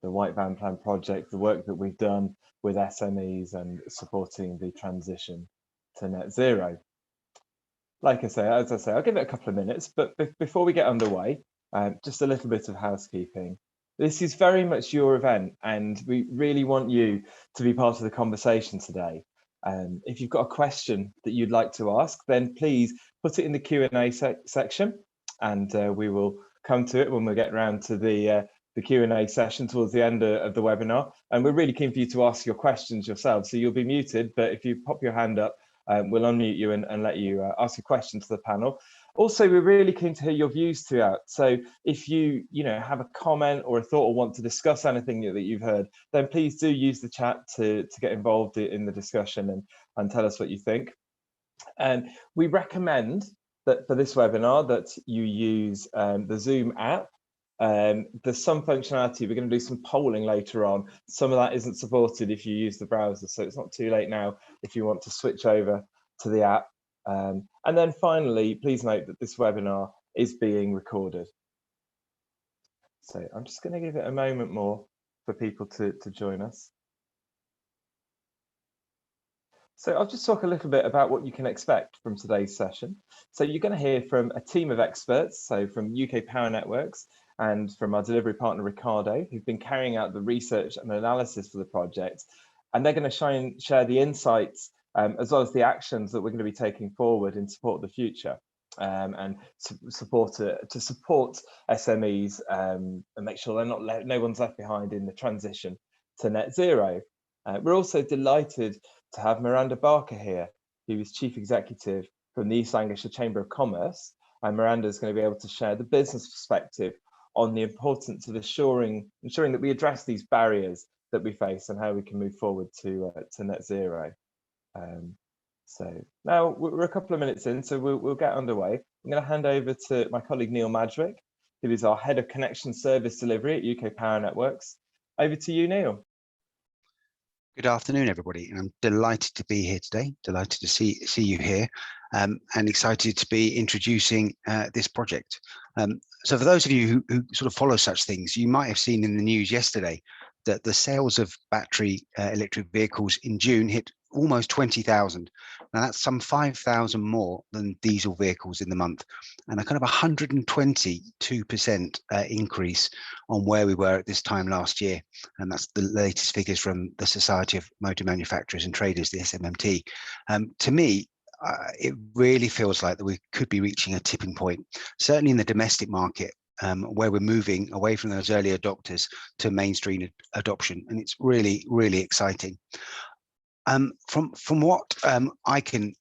White Van Plan project, the work that we've done with SMEs and supporting the transition to net zero. As I say, I'll give it a couple of minutes, but before we get underway, just a little bit of housekeeping. This is very much your event, and we really want you to be part of the conversation today. If you've got a question that you'd like to ask, then please put it in the Q&A section, and we will come to it when we get around to the Q&A session towards the end of the webinar. And we're really keen for you to ask your questions yourself. So you'll be muted, but if you pop your hand up, we'll unmute you and let you ask a question to the panel. Also, we're really keen to hear your views throughout. So if you have a comment or a thought or want to discuss anything that you've heard, then please do use the chat to get involved in the discussion and tell us what you think. And we recommend that for this webinar that you use the Zoom app. There's some functionality. We're going to do some polling later on. Some of that isn't supported if you use the browser, so it's not too late now if you want to switch over to the app. And then finally, please note that this webinar is being recorded. So I'm just going to give it a moment more for people to join us. So I'll just talk a little bit about what you can expect from today's session. So you're going to hear from a team of experts, so from UK Power Networks and from our delivery partner, Ricardo, who've been carrying out the research and analysis for the project. And they're going to share the insights as well as the actions that we're going to be taking forward in support of the future and to support SMEs and make sure no one's left behind in the transition to net zero. We're also delighted to have Miranda Barker here, who is Chief Executive from the East Lancashire Chamber of Commerce. And Miranda is going to be able to share the business perspective on the importance of ensuring that we address these barriers that we face and how we can move forward to net zero. So now we're a couple of minutes in, so we'll get underway. I'm going to hand over to my colleague Neil Madgwick, who is our Head of Connection Service Delivery at UK Power Networks. Over to you, Neil. Good afternoon, everybody, and I'm delighted to be here today, delighted to see you here, and excited to be introducing this project. So for those of you who sort of follow such things, you might have seen in the news yesterday that the sales of battery electric vehicles in June hit almost 20,000. Now that's some 5,000 more than diesel vehicles in the month, and a kind of 122% increase on where we were at this time last year. And that's the latest figures from the Society of Motor Manufacturers and Traders, the SMMT. To me, it really feels like that we could be reaching a tipping point, certainly in the domestic market, where we're moving away from those early adopters to mainstream adoption, and it's really, really exciting. From what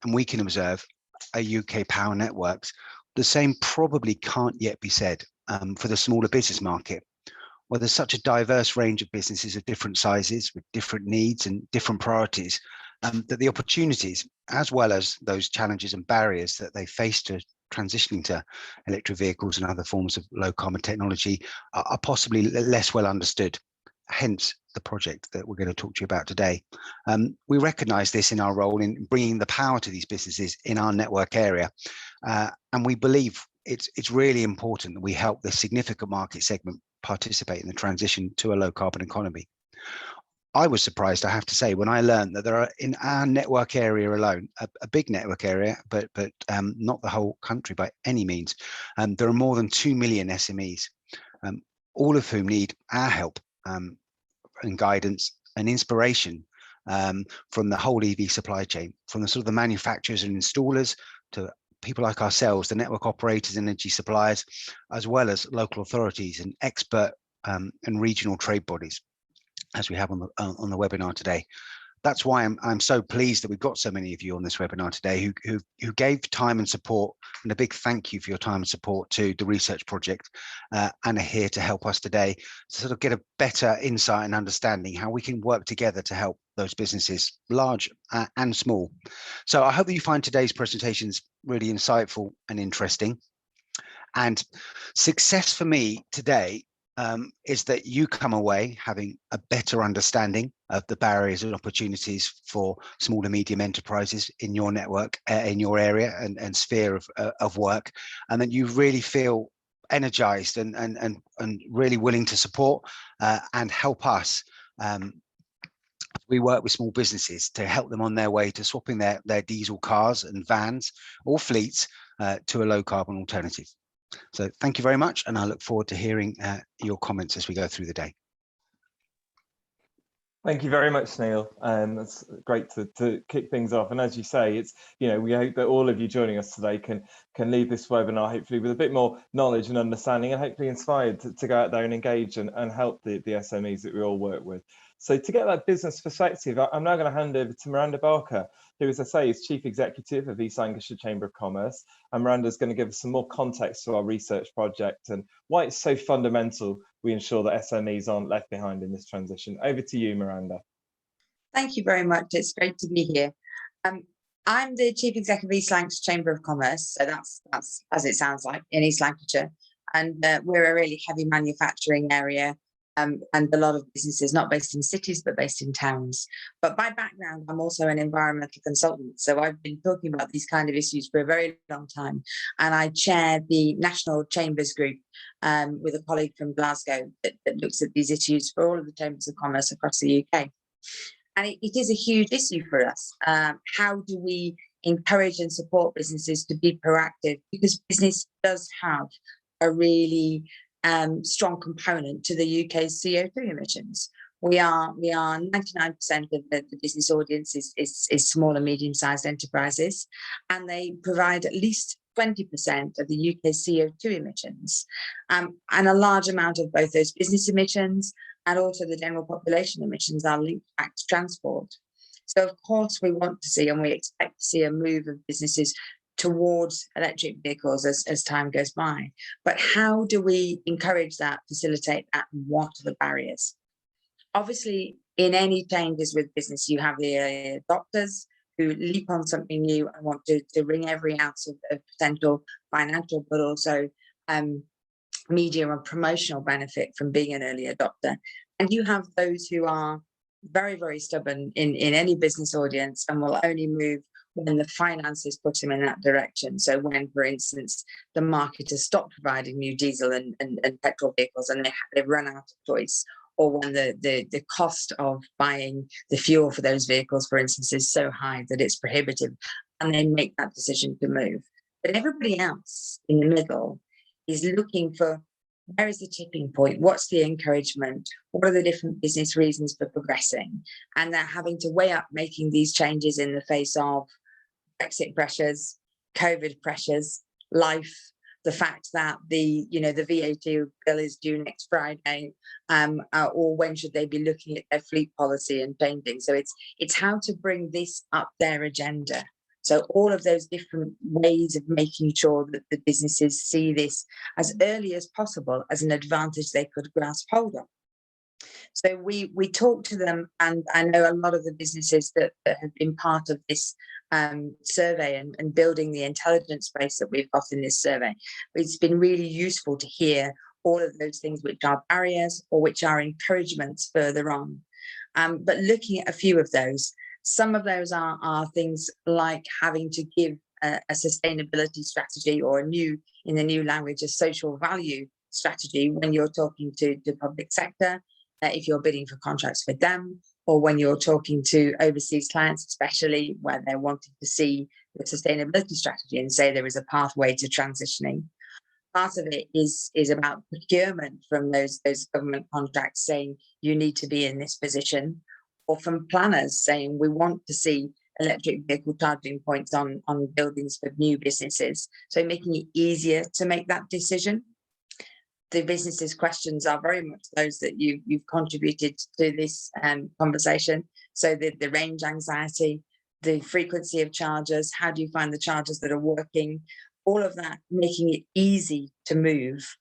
we can observe at UK Power Networks, the same probably can't yet be said for the smaller business market, where there's such a diverse range of businesses of different sizes with different needs and different priorities, that the opportunities, as well as those challenges and barriers that they face to transitioning to electric vehicles and other forms of low carbon technology, are possibly less well understood. Hence the project that we're going to talk to you about today. We recognise this in our role in bringing the power to these businesses in our network area, and we believe it's really important that we help this significant market segment participate in the transition to a low carbon economy. I was surprised, I have to say, when I learned that there are in our network area alone, a big network area, but not the whole country by any means. There are more than 2 million SMEs, all of whom need our help and guidance and inspiration from the whole EV supply chain, from the sort of the manufacturers and installers to people like ourselves, the network operators, energy suppliers, as well as local authorities and expert and regional trade bodies, as we have on the webinar today. That's why I'm so pleased that we've got so many of you on this webinar today who gave time and support, and a big thank you for your time and support to the research project, and are here to help us today to sort of get a better insight and understanding how we can work together to help those businesses, large and small. So I hope that you find today's presentations really insightful and interesting. And success for me today is that you come away having a better understanding of the barriers and opportunities for small and medium enterprises in your network, in your area and sphere of work, and that you really feel energized and really willing to support and help us. We work with small businesses to help them on their way to swapping their diesel cars and vans or fleets to a low carbon alternative. So thank you very much, and I look forward to hearing your comments as we go through the day. Thank you very much, Neil. That's great to kick things off. And as you say, it's, we hope that all of you joining us today can leave this webinar hopefully with a bit more knowledge and understanding, and hopefully inspired to go out there and engage and help the SMEs that we all work with. So to get that business perspective, I'm now going to hand over to Miranda Barker, who, as I say, is Chief Executive of East Lancashire Chamber of Commerce. And Miranda's going to give us some more context to our research project and why it's so fundamental we ensure that SMEs aren't left behind in this transition. Over to you, Miranda. Thank you very much. It's great to be here. I'm the Chief Executive of East Lancashire Chamber of Commerce, so that's as it sounds like, in East Lancashire. And we're a really heavy manufacturing area, and a lot of businesses not based in cities but based in towns. But by background, I'm also an environmental consultant, so I've been talking about these kind of issues for a very long time, and I chair the National Chambers Group with a colleague from Glasgow that looks at these issues for all of the chambers of commerce across the UK. And it is a huge issue for us. How do we encourage and support businesses to be proactive? Because business does have a really strong component to the UK's CO2 emissions. We are 99% of the business audience is small and medium-sized enterprises, and they provide at least 20% of the UK's CO2 emissions, and a large amount of both those business emissions and also the general population emissions are linked back to transport. So of course we want to see, and we expect to see, a move of businesses towards electric vehicles as time goes by. But how do we encourage that, facilitate that, and what are the barriers? Obviously, in any changes with business, you have the adopters who leap on something new and want to wring every ounce of potential financial, but also media and promotional benefit from being an early adopter. And you have those who are very, very stubborn in any business audience and will only move when the finances put them in that direction. So when, for instance, the market has stopped providing new diesel and petrol vehicles and they've run out of choice, or when the cost of buying the fuel for those vehicles, for instance, is so high that it's prohibitive, and they make that decision to move. But everybody else in the middle is looking for, where is the tipping point? What's the encouragement? What are the different business reasons for progressing? And they're having to weigh up making these changes in the face of Brexit pressures, COVID pressures, life, the fact that the VAT bill is due next Friday, or when should they be looking at their fleet policy and changing. So it's how to bring this up their agenda. So all of those different ways of making sure that the businesses see this as early as possible as an advantage they could grasp hold of. So we talk to them, and I know a lot of the businesses that have been part of this survey and building the intelligence base that we've got in this survey. It's been really useful to hear all of those things which are barriers or which are encouragements further on. But looking at a few of those, some of those are things like having to give a sustainability strategy, or in the new language, a social value strategy when you're talking to the public sector, if you're bidding for contracts with them, or when you're talking to overseas clients, especially where they're wanting to see the sustainability strategy and say there is a pathway to transitioning. Part of it is about procurement from those government contracts saying you need to be in this position, or from planners saying we want to see electric vehicle charging points on buildings for new businesses. So making it easier to make that decision. The businesses' questions are very much those that you've contributed to this conversation. So the range anxiety, the frequency of chargers, how do you find the chargers that are working, all of that, making it easy to move.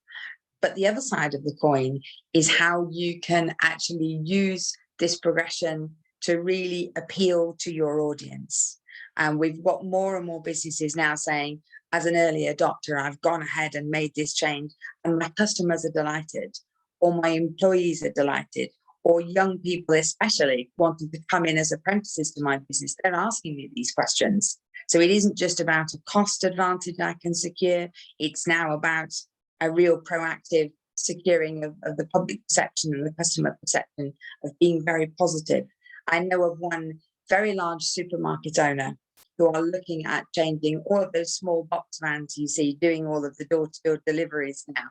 But the other side of the coin is how you can actually use this progression to really appeal to your audience. And we've got more and more businesses now saying, as an early adopter, I've gone ahead and made this change, and my customers are delighted, or my employees are delighted, or young people especially wanting to come in as apprentices to my business. They're asking me these questions. So it isn't just about a cost advantage I can secure. It's now about a real proactive securing of the public perception and the customer perception of being very positive. I know of one very large supermarket owner who are looking at changing all of those small box vans you see doing all of the door-to-door deliveries now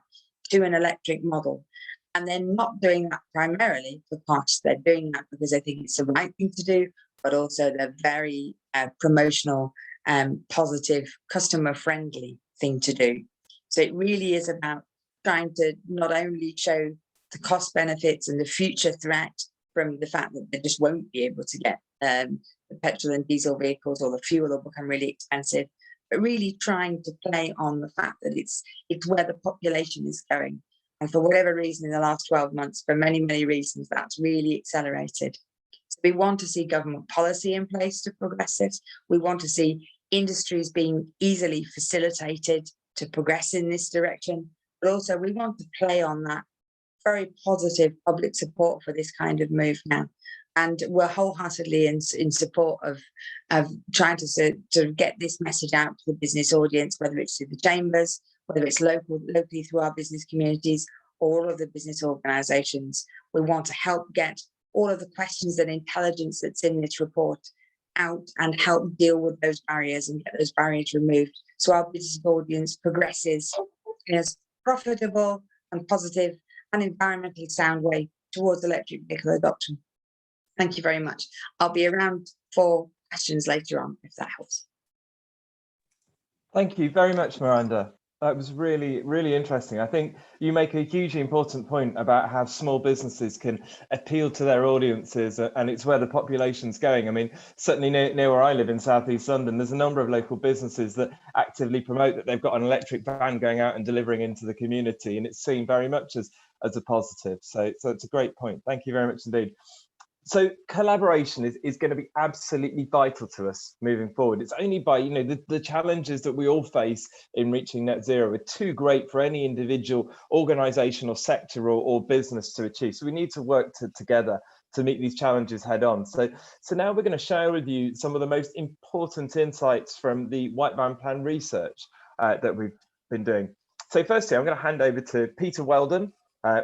to an electric model. And they're not doing that primarily for cost. They're doing that because they think it's the right thing to do, but also they're very promotional and positive, customer-friendly thing to do. So it really is about trying to not only show the cost benefits and the future threat from the fact that they just won't be able to get the petrol and diesel vehicles, or the fuel will become really expensive, but really trying to play on the fact that it's where the population is going. And for whatever reason, in the last 12 months, for many, many reasons, that's really accelerated. So we want to see government policy in place to progress this. We want to see industries being easily facilitated to progress in this direction. But also we want to play on that very positive public support for this kind of move now. And we're wholeheartedly in support of trying to get this message out to the business audience, whether it's through the chambers, whether it's locally through our business communities, or all of the business organisations. We want to help get all of the questions and intelligence that's in this report out and help deal with those barriers and get those barriers removed, so our business audience progresses in a profitable and positive and environmentally sound way towards electric vehicle adoption. Thank you very much. I'll be around for questions later on, if that helps. Thank you very much, Miranda. That was really, really interesting. I think you make a hugely important point about how small businesses can appeal to their audiences, and it's where the population's going. I mean, certainly near where I live in South East London, there's a number of local businesses that actively promote that they've got an electric van going out and delivering into the community, and it's seen very much as a positive. So it's a great point. Thank you very much indeed. So collaboration is going to be absolutely vital to us moving forward. It's only by, the challenges that we all face in reaching net zero are too great for any individual organisation or sector or business to achieve. So we need to work together to meet these challenges head on. So now we're going to share with you some of the most important insights from the White Van Plan research that we've been doing. So firstly, I'm going to hand over to Peter Weldon,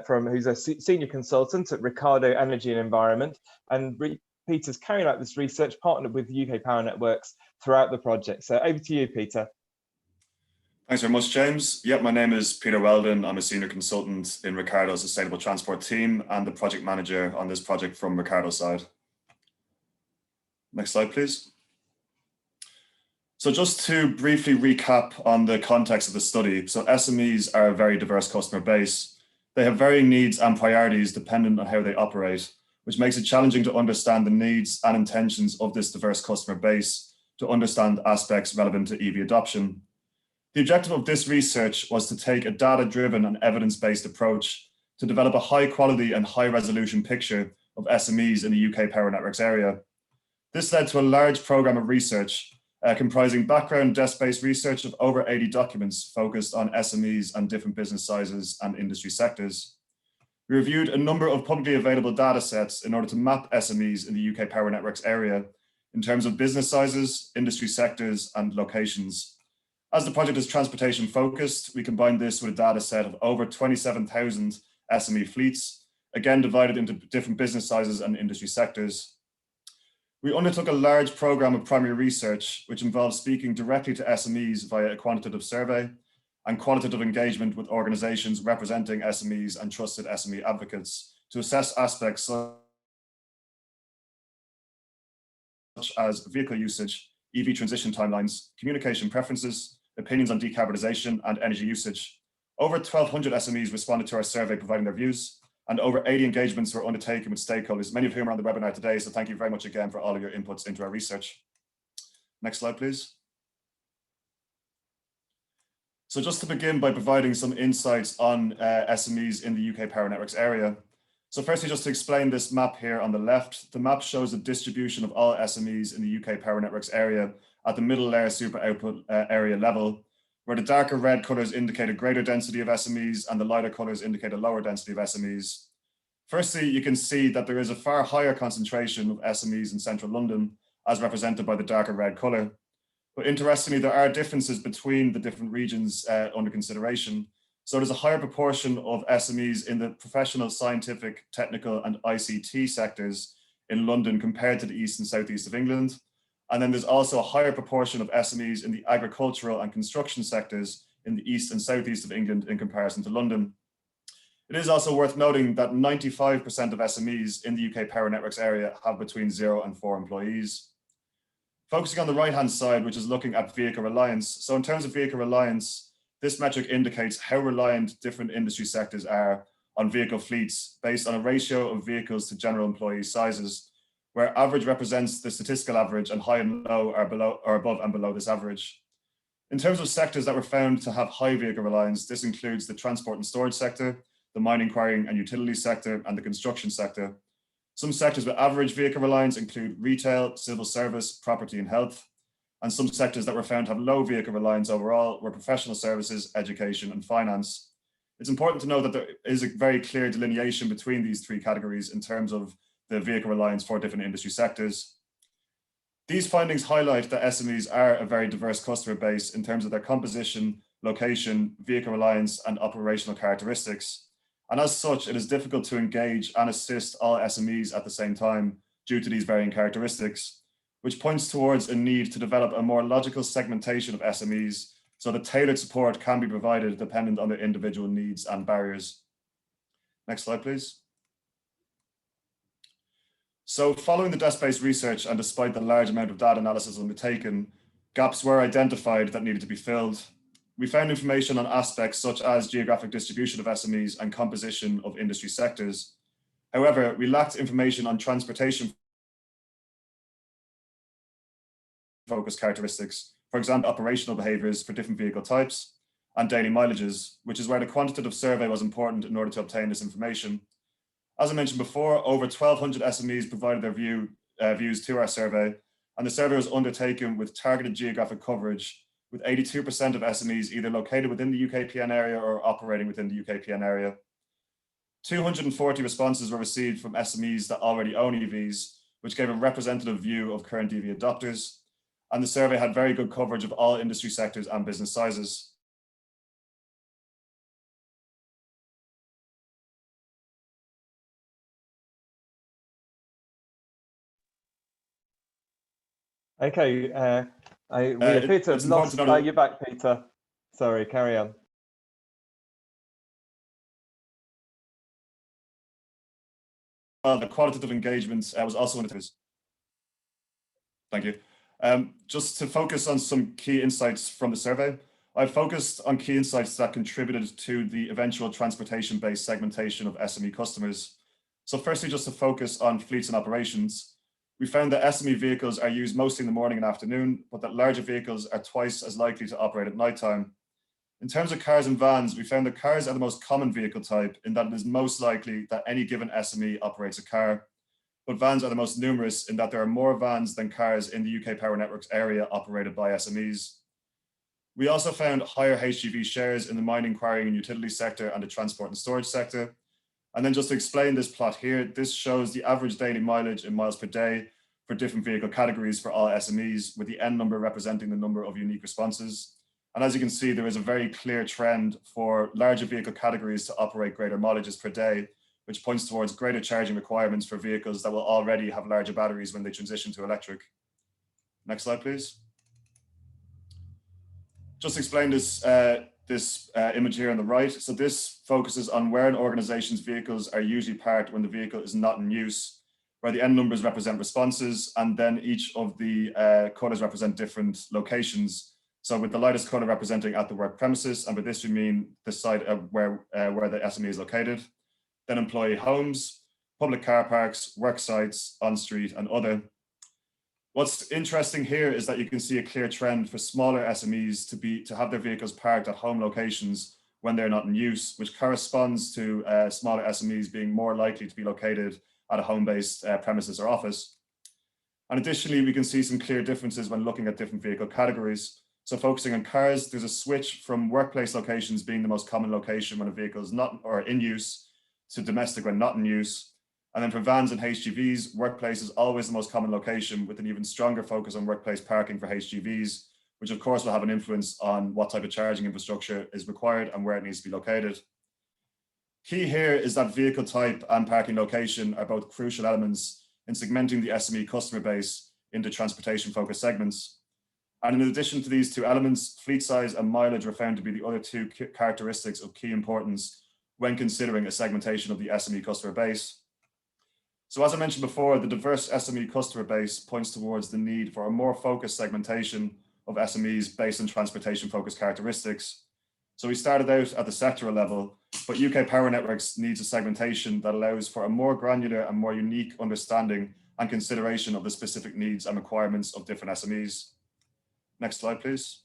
who's a senior consultant at Ricardo Energy and Environment, and Peter's carrying out this research partnered with UK Power Networks throughout the project. So over to you, Peter. Thanks very much, James. Yep, my name is Peter Weldon. I'm a senior consultant in Ricardo's Sustainable Transport team and the project manager on this project from Ricardo's side. Next slide, please. So just to briefly recap on the context of the study. So SMEs are a very diverse customer base. They have varying needs and priorities dependent on how they operate, which makes it challenging to understand the needs and intentions of this diverse customer base to understand aspects relevant to EV adoption. The objective of this research was to take a data-driven and evidence-based approach to develop a high-quality and high-resolution picture of SMEs in the UK Power Networks area. This led to a large programme of research comprising background desk-based research of over 80 documents focused on SMEs and different business sizes and industry sectors. We reviewed a number of publicly available data sets in order to map SMEs in the UK Power Networks area in terms of business sizes, industry sectors, and locations. As the project is transportation focused, we combined this with a data set of over 27,000 SME fleets, again divided into different business sizes and industry sectors. We undertook a large program of primary research, which involves speaking directly to SMEs via a quantitative survey and qualitative engagement with organizations representing SMEs and trusted SME advocates to assess aspects such as vehicle usage, EV transition timelines, communication preferences, opinions on decarbonisation and energy usage. Over 1,200 SMEs responded to our survey providing their views, and over 80 engagements were undertaken with stakeholders, many of whom are on the webinar today. So thank you very much again for all of your inputs into our research. Next slide, please. So just to begin by providing some insights on SMEs in the UK Power Networks area. So firstly, just to explain this map here on the left, the map shows the distribution of all SMEs in the UK Power Networks area at the middle layer super output area level, where the darker red colours indicate a greater density of SMEs and the lighter colours indicate a lower density of SMEs. Firstly, you can see that there is a far higher concentration of SMEs in central London, as represented by the darker red colour. But interestingly, there are differences between the different regions under consideration. So there's a higher proportion of SMEs in the professional, scientific, technical and ICT sectors in London compared to the east and southeast of England. And then there's also a higher proportion of SMEs in the agricultural and construction sectors in the east and southeast of England in comparison to London. It is also worth noting that 95% of SMEs in the UK Power Networks area have between 0 and 4 employees. Focusing on the right-hand side, which is looking at vehicle reliance. So in terms of vehicle reliance, this metric indicates how reliant different industry sectors are on vehicle fleets based on a ratio of vehicles to general employee sizes, where average represents the statistical average and high and low are above and below this average. In terms of sectors that were found to have high vehicle reliance, this includes the transport and storage sector, the mining, quarrying and utilities sector, and the construction sector. Some sectors with average vehicle reliance include retail, civil service, property and health. And some sectors that were found to have low vehicle reliance overall were professional services, education and finance. It's important to note that there is a very clear delineation between these three categories in terms of the vehicle reliance for different industry sectors. These findings highlight that SMEs are a very diverse customer base in terms of their composition, location, vehicle reliance, and operational characteristics. And as such, it is difficult to engage and assist all SMEs at the same time due to these varying characteristics, which points towards a need to develop a more logical segmentation of SMEs so that tailored support can be provided dependent on their individual needs and barriers. Next slide, please. So following the desk-based research and despite the large amount of data analysis undertaken, gaps were identified that needed to be filled. We found information on aspects such as geographic distribution of SMEs and composition of industry sectors. However, we lacked information on transportation focused characteristics, for example, operational behaviors for different vehicle types and daily mileages, which is where the quantitative survey was important in order to obtain this information. As I mentioned before, over 1,200 SMEs provided their views to our survey, and the survey was undertaken with targeted geographic coverage, with 82% of SMEs either located within the UKPN area or operating within the UKPN area. 240 responses were received from SMEs that already own EVs, which gave a representative view of current EV adopters, and the survey had very good coverage of all industry sectors and business sizes. Okay, we appear to have lost. You're back, Peter. Sorry, carry on. The qualitative engagement was also one of those. Thank you. Just to focus on some key insights from the survey, I focused on key insights that contributed to the eventual transportation-based segmentation of SME customers. So firstly, just to focus on fleets and operations, we found that SME vehicles are used mostly in the morning and afternoon, but that larger vehicles are twice as likely to operate at nighttime. In terms of cars and vans, we found that cars are the most common vehicle type in that it is most likely that any given SME operates a car. But vans are the most numerous in that there are more vans than cars in the UK Power Networks area operated by SMEs. We also found higher HGV shares in the mining, quarrying and utilities sector and the transport and storage sector. And then just to explain this plot here, this shows the average daily mileage in miles per day for different vehicle categories for all SMEs, with the N number representing the number of unique responses. And as you can see, there is a very clear trend for larger vehicle categories to operate greater mileages per day, which points towards greater charging requirements for vehicles that will already have larger batteries when they transition to electric. Next slide, please. Just explain this image here on the right. So this focuses on where an organization's vehicles are usually parked when the vehicle is not in use, where the N numbers represent responses, and then each of the colors represent different locations. So with the lightest color representing at the work premises, and by this we mean the site where the SME is located, then employee homes, public car parks, work sites, on street, and other. What's interesting here is that you can see a clear trend for smaller SMEs to have their vehicles parked at home locations when they're not in use, which corresponds to smaller SMEs being more likely to be located at a home-based premises or office. And additionally, we can see some clear differences when looking at different vehicle categories. So focusing on cars, there's a switch from workplace locations being the most common location when a vehicle is not or in use to domestic when not in use. And then for vans and HGVs, workplace is always the most common location, with an even stronger focus on workplace parking for HGVs, which of course will have an influence on what type of charging infrastructure is required and where it needs to be located. Key here is that vehicle type and parking location are both crucial elements in segmenting the SME customer base into transportation-focused segments. And in addition to these two elements, fleet size and mileage were found to be the other two characteristics of key importance when considering a segmentation of the SME customer base. So as I mentioned before, the diverse SME customer base points towards the need for a more focused segmentation of SMEs based on transportation-focused characteristics. So we started out at the sectoral level, but UK Power Networks needs a segmentation that allows for a more granular and more unique understanding and consideration of the specific needs and requirements of different SMEs. Next slide, please.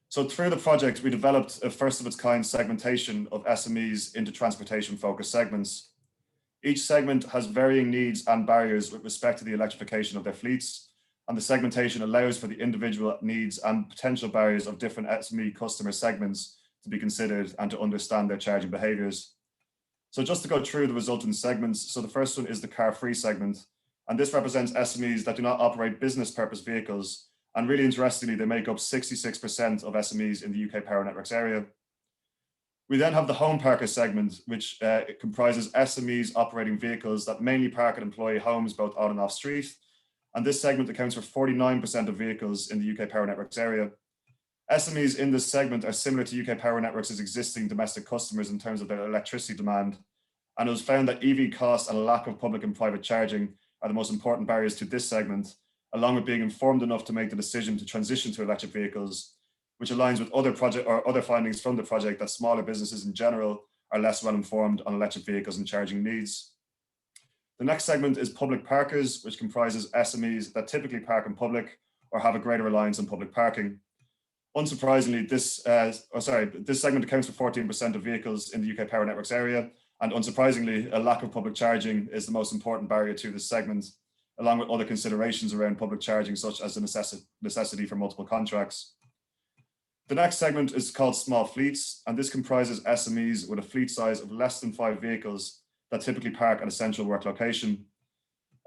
So through the project, we developed a first of its kind segmentation of SMEs into transportation-focused segments. Each segment has varying needs and barriers with respect to the electrification of their fleets, and the segmentation allows for the individual needs and potential barriers of different SME customer segments to be considered and to understand their charging behaviours. So just to go through the resultant segments, so the first one is the car-free segment, and this represents SMEs that do not operate business purpose vehicles, and really interestingly, they make up 66% of SMEs in the UK Power Networks area. We then have the home parker segment, which comprises SMEs operating vehicles that mainly park at employee homes both on and off street. And this segment accounts for 49% of vehicles in the UK Power Networks area. SMEs in this segment are similar to UK Power Networks' existing domestic customers in terms of their electricity demand. And it was found that EV costs and a lack of public and private charging are the most important barriers to this segment, along with being informed enough to make the decision to transition to electric vehicles, which aligns with other findings from the project that smaller businesses in general are less well informed on electric vehicles and charging needs. The next segment is public parkers, which comprises SMEs that typically park in public or have a greater reliance on public parking. Unsurprisingly, this segment accounts for 14% of vehicles in the UK Power Networks area, and unsurprisingly, a lack of public charging is the most important barrier to this segment, along with other considerations around public charging, such as the necessity for multiple contracts. The next segment is called small fleets, and this comprises SMEs with a fleet size of less than 5 vehicles that typically park at a central work location.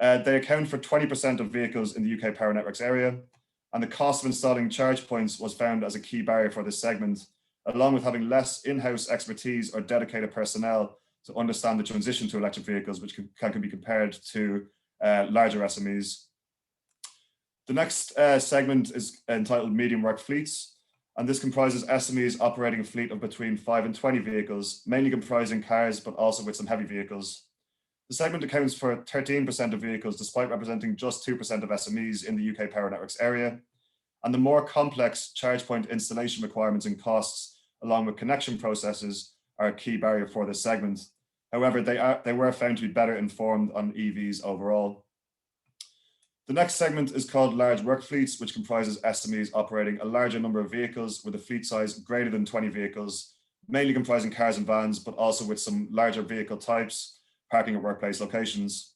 They account for 20% of vehicles in the UK Power Networks area, and the cost of installing charge points was found as a key barrier for this segment, along with having less in-house expertise or dedicated personnel to understand the transition to electric vehicles, which can be compared to larger SMEs. The next segment is entitled medium work fleets, and this comprises SMEs operating a fleet of between 5 and 20 vehicles, mainly comprising cars, but also with some heavy vehicles. The segment accounts for 13% of vehicles, despite representing just 2% of SMEs in the UK Power Networks area. And the more complex charge point installation requirements and costs, along with connection processes, are a key barrier for this segment. However, they were found to be better informed on EVs overall. The next segment is called large work fleets, which comprises SMEs operating a larger number of vehicles with a fleet size greater than 20 vehicles, mainly comprising cars and vans, but also with some larger vehicle types, parking at workplace locations.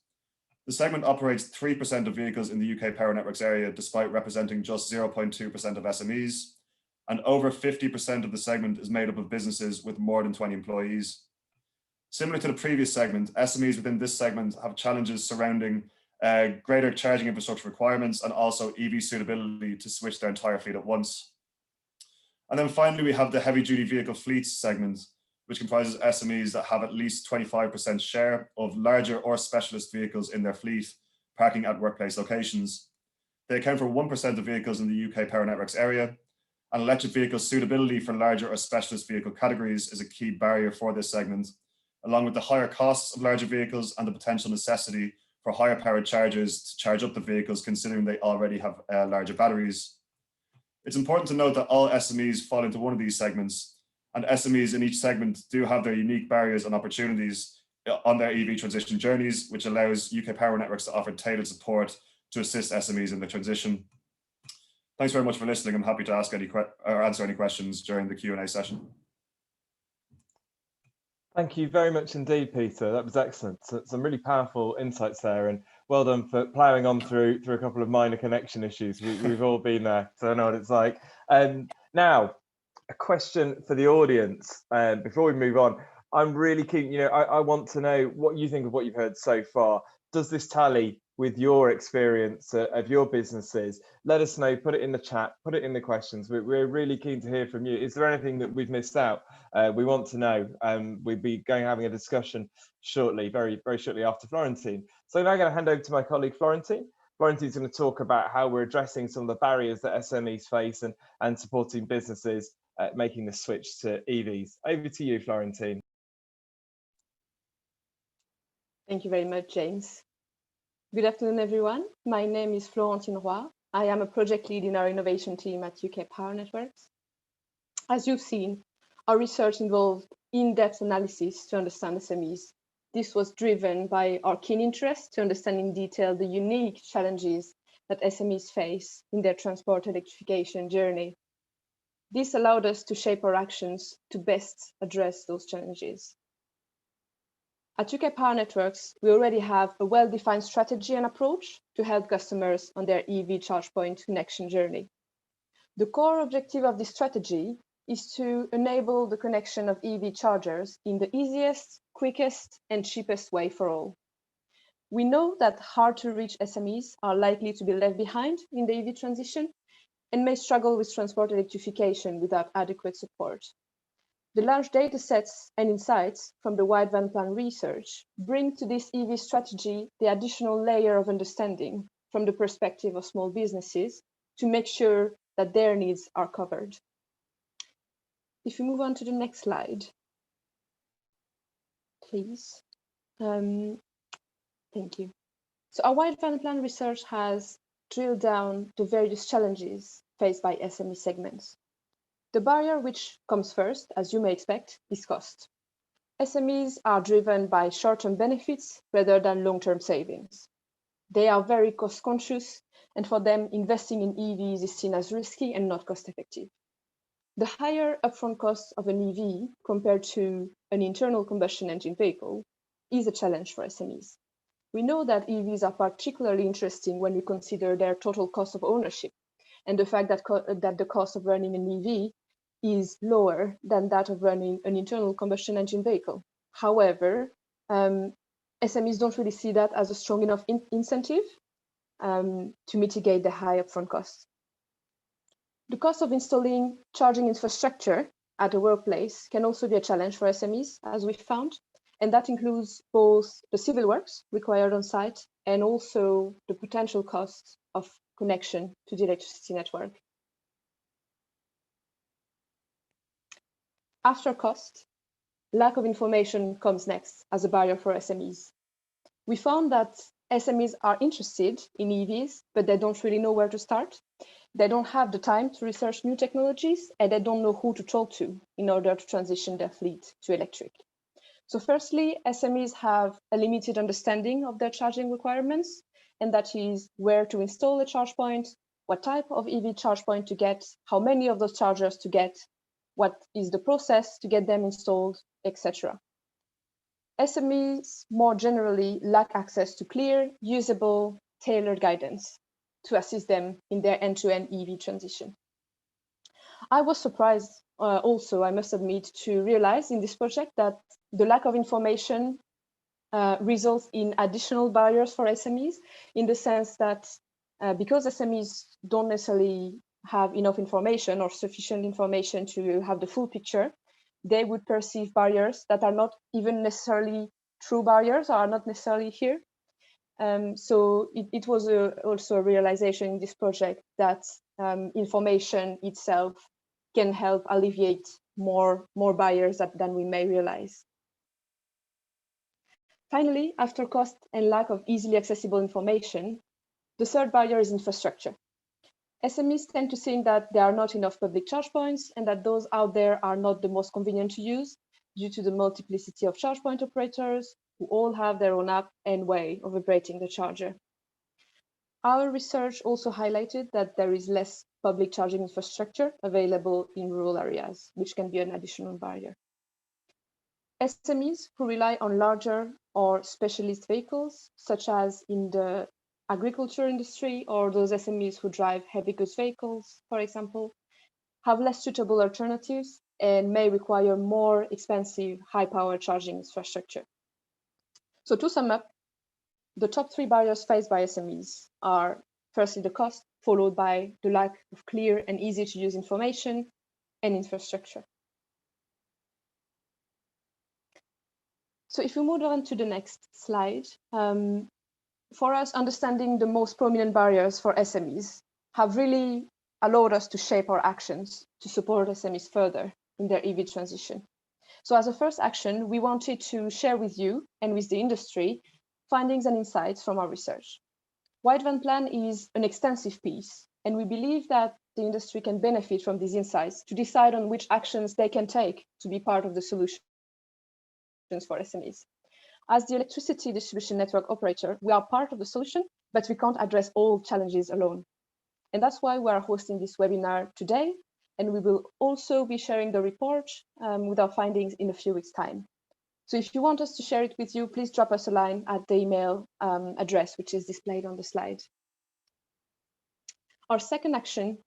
The segment operates 3% of vehicles in the UK Power Networks area, despite representing just 0.2% of SMEs, and over 50% of the segment is made up of businesses with more than 20 employees. Similar to the previous segment, SMEs within this segment have challenges surrounding greater charging infrastructure requirements and also EV suitability to switch their entire fleet at once. And then finally, we have the heavy duty vehicle fleets segment, which comprises SMEs that have at least 25% share of larger or specialist vehicles in their fleet, parking at workplace locations. They account for 1% of vehicles in the UK Power Networks area, and electric vehicle suitability for larger or specialist vehicle categories is a key barrier for this segment, along with the higher costs of larger vehicles and the potential necessity for higher powered chargers to charge up the vehicles, considering they already have larger batteries. It's important to note that all SMEs fall into one of these segments, and SMEs in each segment do have their unique barriers and opportunities on their EV transition journeys, which allows UK Power Networks to offer tailored support to assist SMEs in the transition. Thanks very much for listening. I'm happy to answer any questions during the Q&A session. Thank you very much indeed, Peter. That was excellent. So, some really powerful insights there, and well done for ploughing on through a couple of minor connection issues. We've all been there, so I know what it's like. Now, a question for the audience before we move on. I'm really keen, I want to know what you think of what you've heard so far. Does this tally with your experience of your businesses? Let us know, put it in the chat, put it in the questions. We're really keen to hear from you. Is there anything that we've missed out? We want to know. We'll be having a discussion shortly, very, very shortly after Florentine. So now I'm going to hand over to my colleague, Florentine. Florentine's going to talk about how we're addressing some of the barriers that SMEs face and supporting businesses making the switch to EVs. Over to you, Florentine. Thank you very much, James. Good afternoon, everyone. My name is Florentine Roy. I am a project lead in our innovation team at UK Power Networks. As you've seen, our research involved in-depth analysis to understand SMEs. This was driven by our keen interest to understand in detail the unique challenges that SMEs face in their transport electrification journey. This allowed us to shape our actions to best address those challenges. At UK Power Networks, we already have a well-defined strategy and approach to help customers on their EV charge point connection journey. The core objective of this strategy is to enable the connection of EV chargers in the easiest, quickest, and cheapest way for all. We know that hard-to-reach SMEs are likely to be left behind in the EV transition and may struggle with transport electrification without adequate support. The large data sets and insights from the Wideband Plan research bring to this EV strategy the additional layer of understanding from the perspective of small businesses to make sure that their needs are covered. If we move on to the next slide, please. Thank you. So our Wideband Plan research has drilled down the various challenges faced by SME segments. The barrier which comes first, as you may expect, is cost. SMEs are driven by short-term benefits rather than long-term savings. They are very cost-conscious, and for them, investing in EVs is seen as risky and not cost-effective. The higher upfront cost of an EV compared to an internal combustion engine vehicle is a challenge for SMEs. We know that EVs are particularly interesting when we consider their total cost of ownership, and the fact that the cost of running an EV is lower than that of running an internal combustion engine vehicle. However, SMEs don't really see that as a strong enough incentive to mitigate the high upfront costs. The cost of installing charging infrastructure at a workplace can also be a challenge for SMEs, as we found, and that includes both the civil works required on site and also the potential cost of connection to the electricity network. After cost, lack of information comes next as a barrier for SMEs. We found that SMEs are interested in EVs, but they don't really know where to start. They don't have the time to research new technologies, and they don't know who to talk to in order to transition their fleet to electric. So firstly, SMEs have a limited understanding of their charging requirements, and that is where to install a charge point, what type of EV charge point to get, how many of those chargers to get, what is the process to get them installed, etc. SMEs more generally lack access to clear, usable, tailored guidance to assist them in their end-to-end EV transition. I was surprised also, I must admit, to realize in this project that the lack of information results in additional barriers for SMEs, in the sense that because SMEs don't necessarily have enough information or sufficient information to have the full picture, they would perceive barriers that are not even necessarily true barriers, or are not necessarily here. So it was also a realization in this project that information itself can help alleviate more barriers than we may realize. Finally, after cost and lack of easily accessible information, the third barrier is infrastructure. SMEs tend to think that there are not enough public charge points and that those out there are not the most convenient to use due to the multiplicity of charge point operators who all have their own app and way of operating the charger. Our research also highlighted that there is less public charging infrastructure available in rural areas, which can be an additional barrier. SMEs who rely on larger or specialist vehicles, such as in the agriculture industry, or those SMEs who drive heavy goods vehicles, for example, have less suitable alternatives and may require more expensive high-power charging infrastructure. So to sum up, the top 3 barriers faced by SMEs are firstly the cost, followed by the lack of clear and easy to use information and infrastructure. So if we move on to the next slide, for us, understanding the most prominent barriers for SMEs have really allowed us to shape our actions to support SMEs further in their EV transition. So as a first action, we wanted to share with you and with the industry findings and insights from our research. White Van Plan is an extensive piece, and we believe that the industry can benefit from these insights to decide on which actions they can take to be part of the solutions for SMEs. As the electricity distribution network operator, we are part of the solution, but we can't address all challenges alone. And that's why we are hosting this webinar today, and we will also be sharing the report with our findings in a few weeks' time. So if you want us to share it with you, please drop us a line at the email address, which is displayed on the slide. Our second action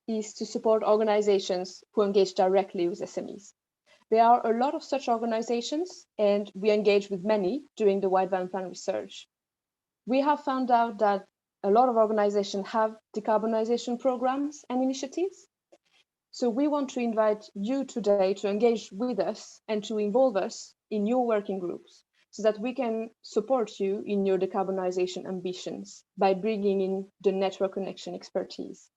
is to support organizations who engage directly with SMEs. There are a lot of such organizations, and we engage with many during the White Van Plan research. We have found out that a lot of organizations have decarbonization programs and initiatives. So we want to invite you today to engage with us and to involve us in your working groups so that we can support you in your decarbonization ambitions by bringing in the network connection expertise.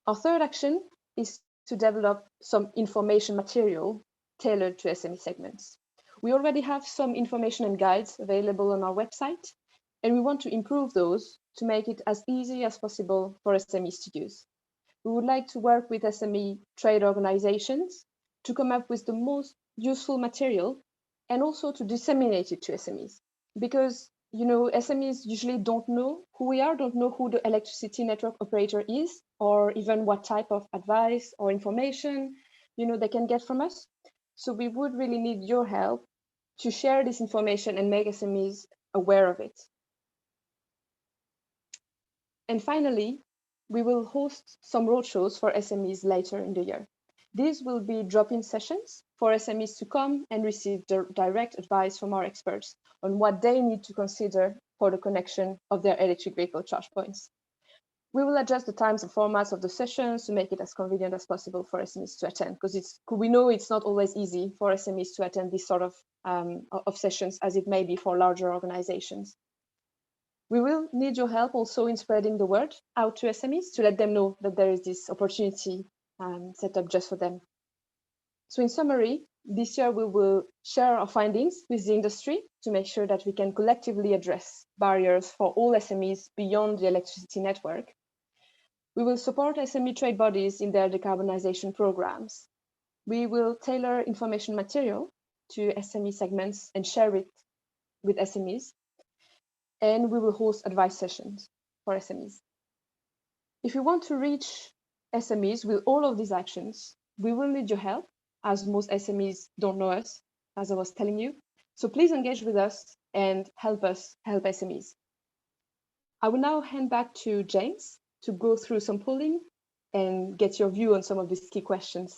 Our third action is to develop some information material tailored to SME segments. We already have some information and guides available on our website, and we want to improve those to make it as easy as possible for SMEs to use. We would like to work with SME trade organizations to come up with the most useful material and also to disseminate it to SMEs. Because SMEs usually don't know who we are, don't know who the electricity network operator is, or even what type of advice or information they can get from us. So we would really need your help to share this information and make SMEs aware of it. And finally, we will host some roadshows for SMEs later in the year. These will be drop-in sessions for SMEs to come and receive direct advice from our experts on what they need to consider for the connection of their electric vehicle charge points. We will adjust the times and formats of the sessions to make it as convenient as possible for SMEs to attend, because we know it's not always easy for SMEs to attend this sort of sessions as it may be for larger organizations. We will need your help also in spreading the word out to SMEs to let them know that there is this opportunity set up just for them. So in summary, this year we will share our findings with the industry to make sure that we can collectively address barriers for all SMEs beyond the electricity network. We will support SME trade bodies in their decarbonization programs. We will tailor information material to SME segments and share it with SMEs. And we will host advice sessions for SMEs. If we want to reach SMEs with all of these actions, we will need your help, as most SMEs don't know us, as I was telling you. So please engage with us and help us help SMEs. I will now hand back to James to go through some polling and get your view on some of these key questions.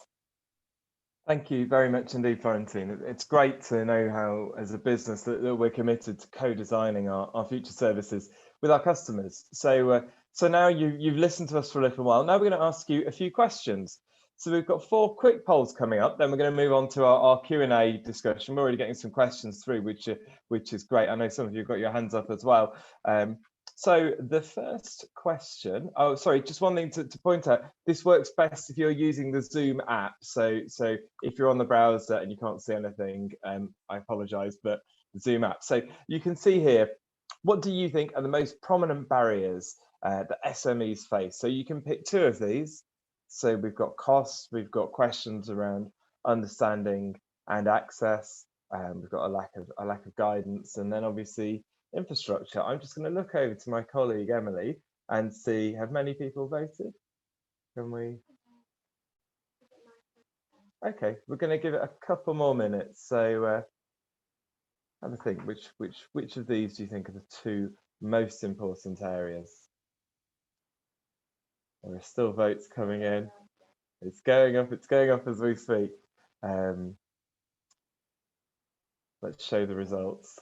Thank you very much indeed, Florentine. It's great to know how, as a business, that we're committed to co-designing our future services with our customers. So now you've listened to us for a little while. Now we're going to ask you a few questions. So we've got 4 quick polls coming up. Then we're going to move on to our Q&A discussion. We're already getting some questions through, which is great. I know some of you have got your hands up as well. So the first question, just one thing to point out, this works best if you're using the Zoom app. So if you're on the browser and you can't see anything, I apologize, but the Zoom app. So you can see here, what do you think are the most prominent barriers that SMEs face? So you can pick 2 of these. So we've got costs, we've got questions around understanding and access, we've got a lack of guidance, and then obviously infrastructure. I'm just going to look over to my colleague Emily and see, have many people voted? Can we? Okay, we're going to give it a couple more minutes. So have a think, which of these do you think are the 2 most important areas? There are still votes coming in. It's going up as we speak. Let's show the results.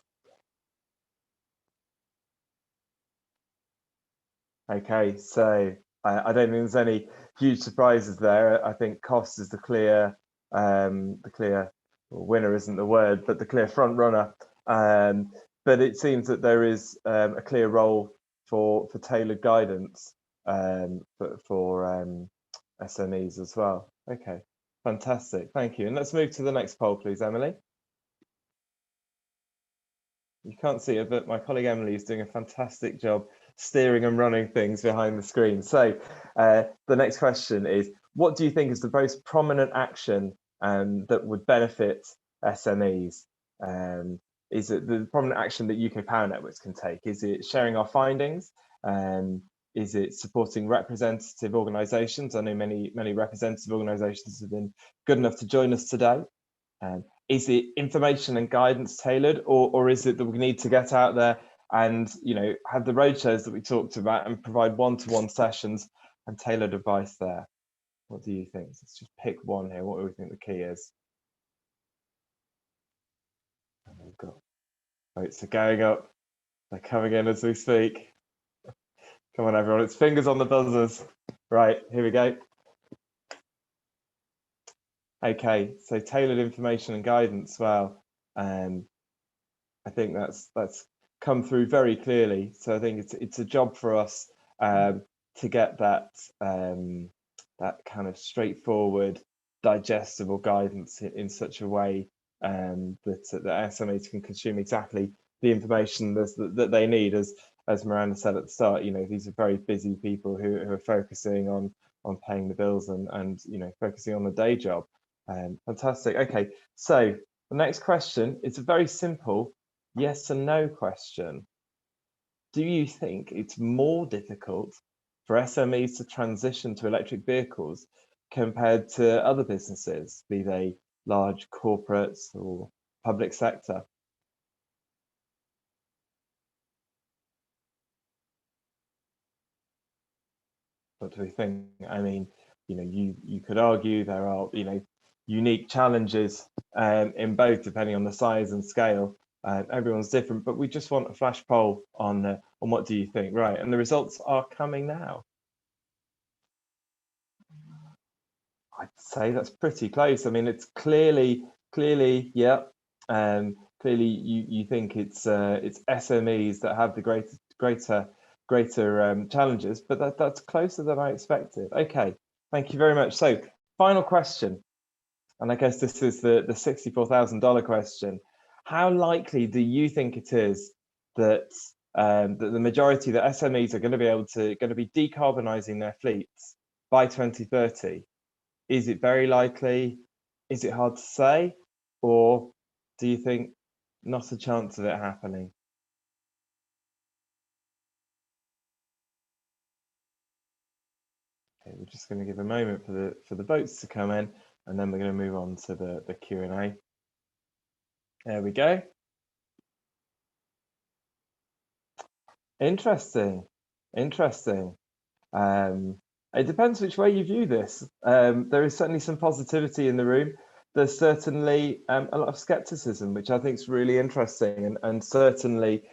Okay, so I don't think there's any huge surprises there. I think cost is the clear winner isn't the word, but the clear front runner. But it seems that there is a clear role for tailored guidance for SMEs as well. Okay, fantastic, thank you. And let's move to the next poll, please, Emily. You can't see it, but my colleague Emily is doing a fantastic job steering and running things behind the screen. So the next question is, what do you think is the most prominent action that would benefit SMEs? Is it the prominent action that UK Power Networks can take? Is it sharing our findings? Is it supporting representative organisations? I know many representative organisations have been good enough to join us today. Is it information and guidance tailored, or is it that we need to get out there and have the roadshows that we talked about and provide one-to-one sessions and tailored advice there? What do you think? Let's just pick one here. What do we think the key is? And we've got votes are going up. They're coming in as we speak. Come on, everyone. It's fingers on the buzzers. Right, here we go. Okay, so tailored information and guidance. Well, I think that's come through very clearly. So I think it's a job for us to get that that kind of straightforward, digestible guidance in such a way that the SMEs can consume exactly the information that they need. As Miranda said at the start, these are very busy people who are focusing on paying the bills and focusing on the day job. Fantastic. Okay, so the next question is a very simple yes and no question. Do you think it's more difficult for SMEs to transition to electric vehicles compared to other businesses, be they large corporates or public sector? What do we think? I mean, you could argue there are, unique challenges in both, depending on the size and scale. Everyone's different, but we just want a flash poll on what do you think, right? And the results are coming now. I'd say that's pretty close. I mean, it's clearly, yeah. Clearly, you think it's SMEs that have the greater challenges, but that's closer than I expected. Okay, thank you very much. So, final question, and I guess this is the $64,000 question. How likely do you think it is that the majority of the SMEs are going to be decarbonising their fleets by 2030? Is it very likely? Is it hard to say? Or do you think not a chance of it happening? Okay, we're just going to give a moment for the votes to come in, and then we're going to move on to the Q&A. There we go. Interesting. It depends which way you view this. There is certainly some positivity in the room. There's certainly a lot of skepticism, which I think is really interesting, and certainly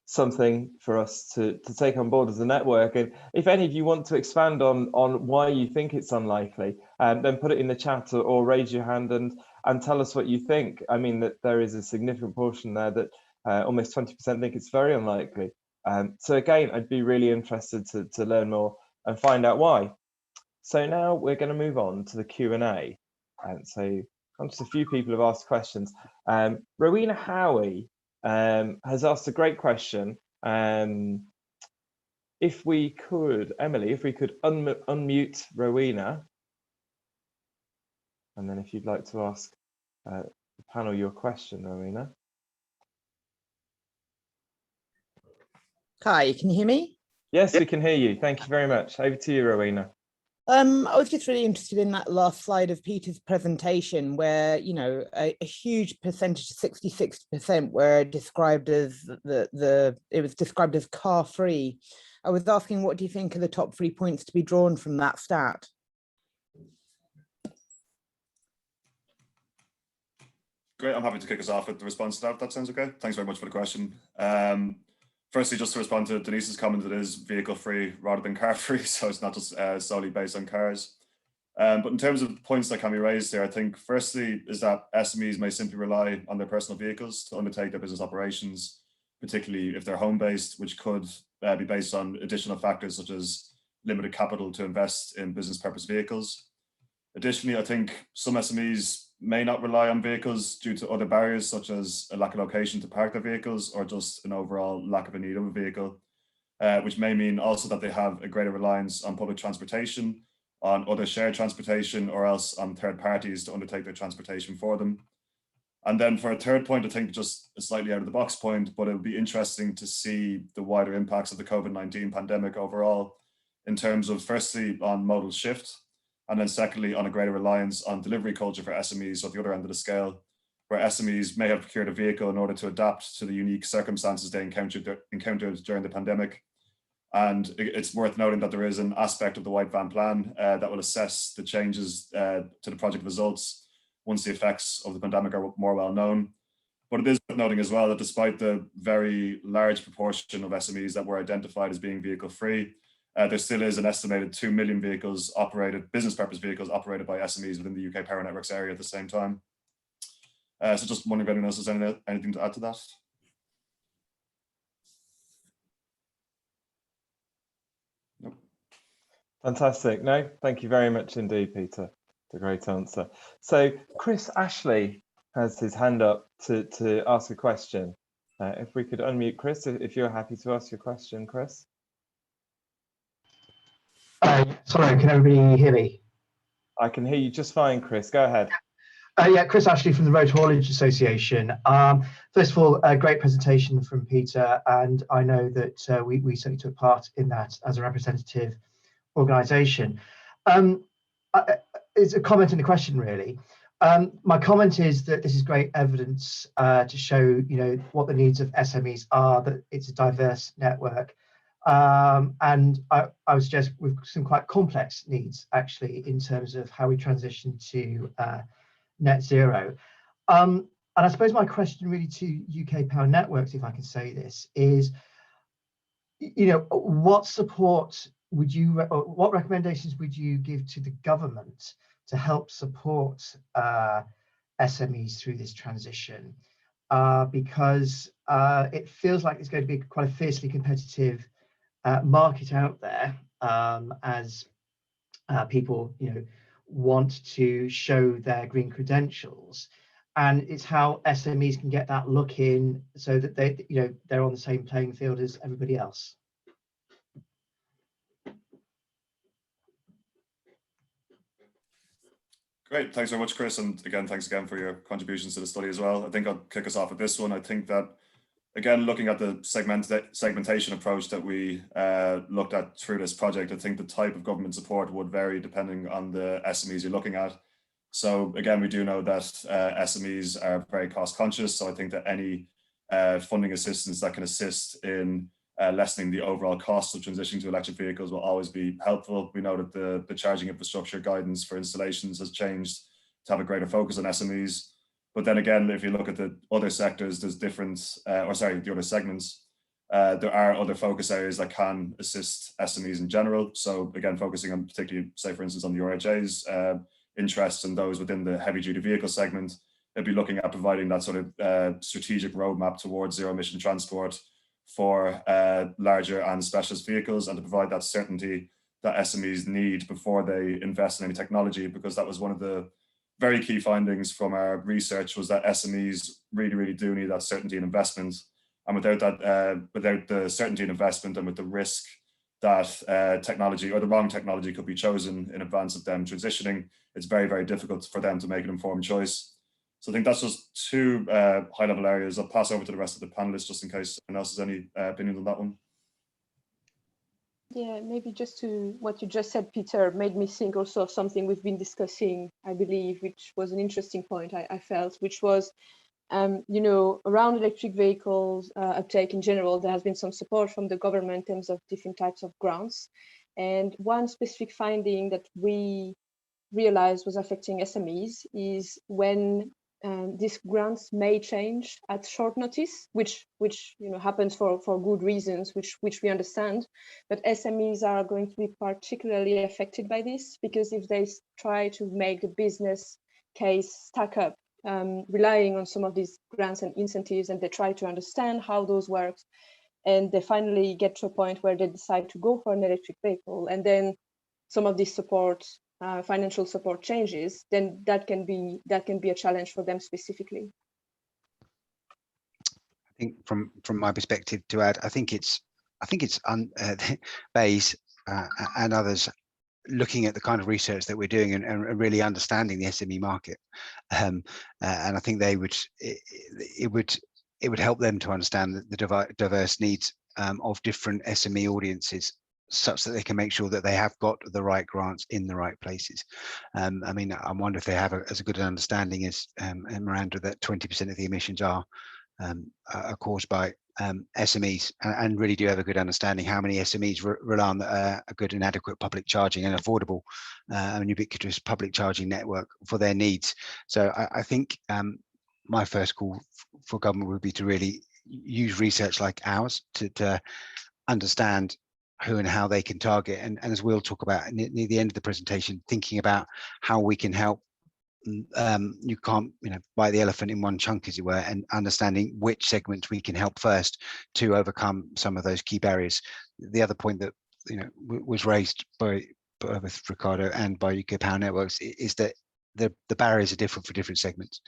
something for us to take on board as a network. And if any of you want to expand on why you think it's unlikely, then put it in the chat or raise your hand and tell us what you think. I mean, that there is a significant portion there that almost 20% think it's very unlikely. So again, I'd be really interested to learn more and find out why. So now we're going to move on to the Q&A. And so just a few people have asked questions. Rowena Howie has asked a great question. If we could, Emily, if we could unmute Rowena, and then if you'd like to ask the panel your question, Rowena. Hi, can you hear me? Yes, we can hear you. Thank you very much. Over to you, Rowena. I was just really interested in that last slide of Peter's presentation where, a huge percentage, 66%, were described as it was described as car free. I was asking, what do you think are the top 3 points to be drawn from that stat? Great, I'm happy to kick us off with the response to that. That sounds okay. Thanks very much for the question. Firstly, just to respond to Denise's comment, it is vehicle free rather than car free, so it's not just solely based on cars. But in terms of points that can be raised here, I think firstly is that SMEs may simply rely on their personal vehicles to undertake their business operations, particularly if they're home-based, which could be based on additional factors such as limited capital to invest in business purpose vehicles. Additionally, I think some SMEs may not rely on vehicles due to other barriers, such as a lack of location to park their vehicles or just an overall lack of a need of a vehicle, which may mean also that they have a greater reliance on public transportation, on other shared transportation, or else on third parties to undertake their transportation for them. And then for a third point, I think just a slightly out of the box point, but it would be interesting to see the wider impacts of the COVID-19 pandemic overall in terms of firstly on modal shift, and then secondly on a greater reliance on delivery culture for SMEs, so at the other end of the scale, where SMEs may have procured a vehicle in order to adapt to the unique circumstances they encountered during the pandemic. And it's worth noting that there is an aspect of the White Van Plan that will assess the changes to the project results once the effects of the pandemic are more well known. But it is worth noting as well that despite the very large proportion of SMEs that were identified as being vehicle free, there still is an estimated 2 million vehicles operated, business purpose vehicles operated by SMEs within the UK Power Networks area at the same time. So just wondering if anyone else has anything to add to that? Nope. Fantastic. No, thank you very much indeed, Peter. It's a great answer. So Chris Ashley has his hand up to ask a question. If we could unmute Chris, if you're happy to ask your question, Chris. Sorry, can everybody hear me? I can hear you just fine, Chris. Go ahead. Yeah, Chris Ashley from the Road Haulage Association. First of all, a great presentation from Peter, and I know that we certainly took part in that as a representative organisation. It's a comment and a question, really. My comment is that this is great evidence to show, what the needs of SMEs are, that it's a diverse network. And I would suggest we've some quite complex needs, actually, in terms of how we transition to net zero. And I suppose my question really to UK Power Networks, if I can say this, is, what support would you, or what recommendations would you give to the government to help support SMEs through this transition? Because it feels like it's going to be quite a fiercely competitive market out there, as people want to show their green credentials, and it's how SMEs can get that look in so that they're on the same playing field as everybody else. Great, thanks very much, Chris, and again, thanks again for your contributions to the study as well. I think I'll kick us off with this one. I think that, again, looking at the segmentation approach that we looked at through this project, I think the type of government support would vary depending on the SMEs you're looking at. So again, we do know that SMEs are very cost conscious. So I think that any funding assistance that can assist in lessening the overall cost of transitioning to electric vehicles will always be helpful. We know that the charging infrastructure guidance for installations has changed to have a greater focus on SMEs. But then again, if you look at the other sectors, there's different, the other segments, there are other focus areas that can assist SMEs in general. So again, focusing on particularly, say for instance, on the RHA's interests and those within the heavy duty vehicle segment, they'll be looking at providing that sort of strategic roadmap towards zero emission transport for larger and specialist vehicles, and to provide that certainty that SMEs need before they invest in any technology, because that was one of the very key findings from our research, was that SMEs really, really do need that certainty in investment. And without that, without the certainty in investment, and with the risk that technology or the wrong technology could be chosen in advance of them transitioning, it's very, very difficult for them to make an informed choice. So I think that's just two high-level areas. I'll pass over to the rest of the panelists just in case anyone else has any opinions on that one. Yeah, maybe just to what you just said, Peter, made me think also of something we've been discussing, I believe, which was an interesting point I felt, which was, around electric vehicles uptake in general, there has been some support from the government in terms of different types of grants. And one specific finding that we realized was affecting SMEs is when these grants may change at short notice, which happens for good reasons, which we understand. But SMEs are going to be particularly affected by this, because if they try to make the business case stack up, relying on some of these grants and incentives, and they try to understand how those work, and they finally get to a point where they decide to go for an electric vehicle, and then some of this support, financial support changes, then that can be a challenge for them specifically. I think from my perspective to add, I think it's Bayes and others looking at the kind of research that we're doing and really understanding the SME market, and I think it would help them to understand the diverse needs of different SME audiences, such that they can make sure that they have got the right grants in the right places. I mean, I wonder if they have as a good an understanding as Miranda, that 20% of the emissions are caused by SMEs, and really do have a good understanding how many SMEs rely on a good and adequate public charging and affordable and ubiquitous public charging network for their needs. So I think my first call for government would be to really use research like ours to understand who and how they can target, and as we'll talk about near the end of the presentation, thinking about how we can help. You can't buy the elephant in one chunk, as it were, and understanding which segments we can help first to overcome some of those key barriers. The other point that was raised by both Ricardo and by UK Power Networks is that the barriers are different for different segments.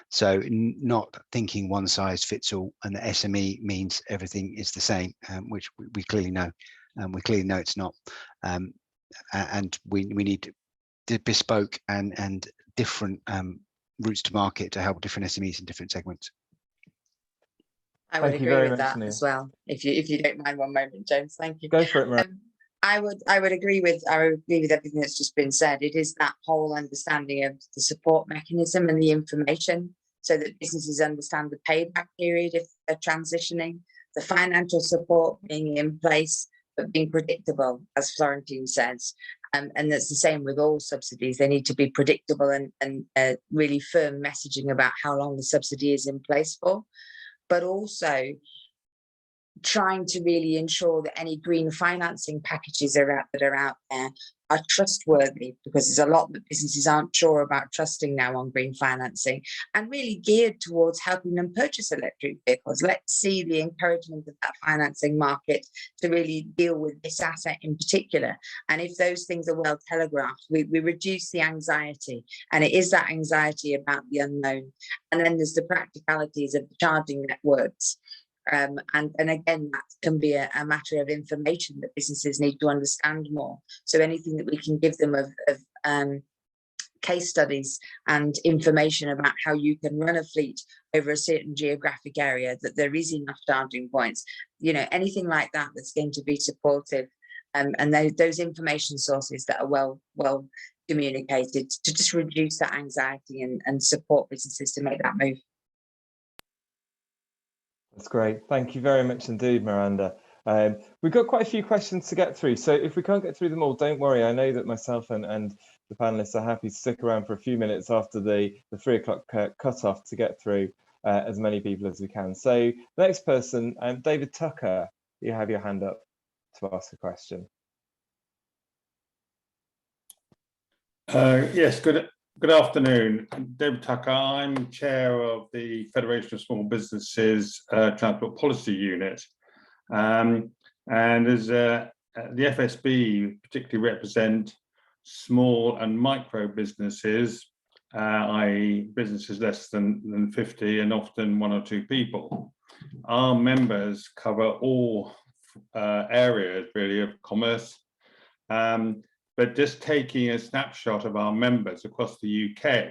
So not thinking one size fits all, and the SME means everything is the same, which we clearly know. We clearly know it's not, and we need bespoke and different routes to market to help different SMEs in different segments. I would agree with that as well. If you don't mind one moment, James, thank you. Go for it, Miranda. I would agree with everything that's just been said. It is that whole understanding of the support mechanism and the information, so that businesses understand the payback period if they're transitioning, the financial support being in place, but being predictable, as Florentine says. And that's the same with all subsidies. They need to be predictable and really firm messaging about how long the subsidy is in place for, but also trying to really ensure that any green financing packages that are out there are trustworthy, because there's a lot that businesses aren't sure about trusting now on green financing, and really geared towards helping them purchase electric vehicles. Let's see the encouragement of that financing market to really deal with this asset in particular. And if those things are well telegraphed, we reduce the anxiety, and it is that anxiety about the unknown. And then there's the practicalities of the charging networks. And again, that can be a matter of information that businesses need to understand more. So anything that we can give them of case studies and information about how you can run a fleet over a certain geographic area, that there is enough charging points, anything like that that's going to be supportive, and those information sources that are well communicated to just reduce that anxiety and support businesses to make that move. That's great. Thank you very much indeed, Miranda. We've got quite a few questions to get through, so if we can't get through them all, don't worry. I know that myself and the panelists are happy to stick around for a few minutes after the 3 o'clock cut-off to get through as many people as we can. So the next person, David Tucker, you have your hand up to ask a question. Yes, good afternoon. David Tucker. I'm chair of the Federation of Small Businesses Transport Policy Unit. And as the FSB particularly represent small and micro businesses, i.e. businesses less than 50 and often 1 or 2 people. Our members cover all areas really of commerce. But just taking a snapshot of our members across the UK,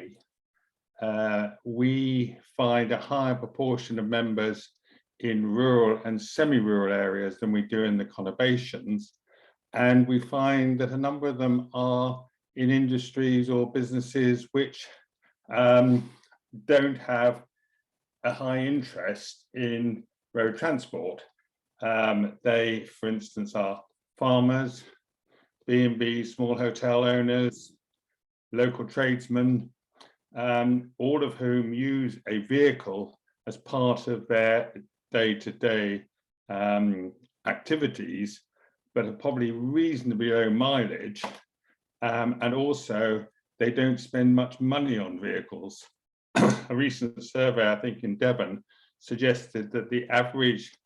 we find a higher proportion of members in rural and semi-rural areas than we do in the conurbations. And we find that a number of them are in industries or businesses which don't have a high interest in road transport. They, for instance, are farmers, B&B, small hotel owners, local tradesmen, all of whom use a vehicle as part of their day-to-day activities, but are probably reasonably low mileage, and also they don't spend much money on vehicles. A recent survey, I think in Devon, suggested that the average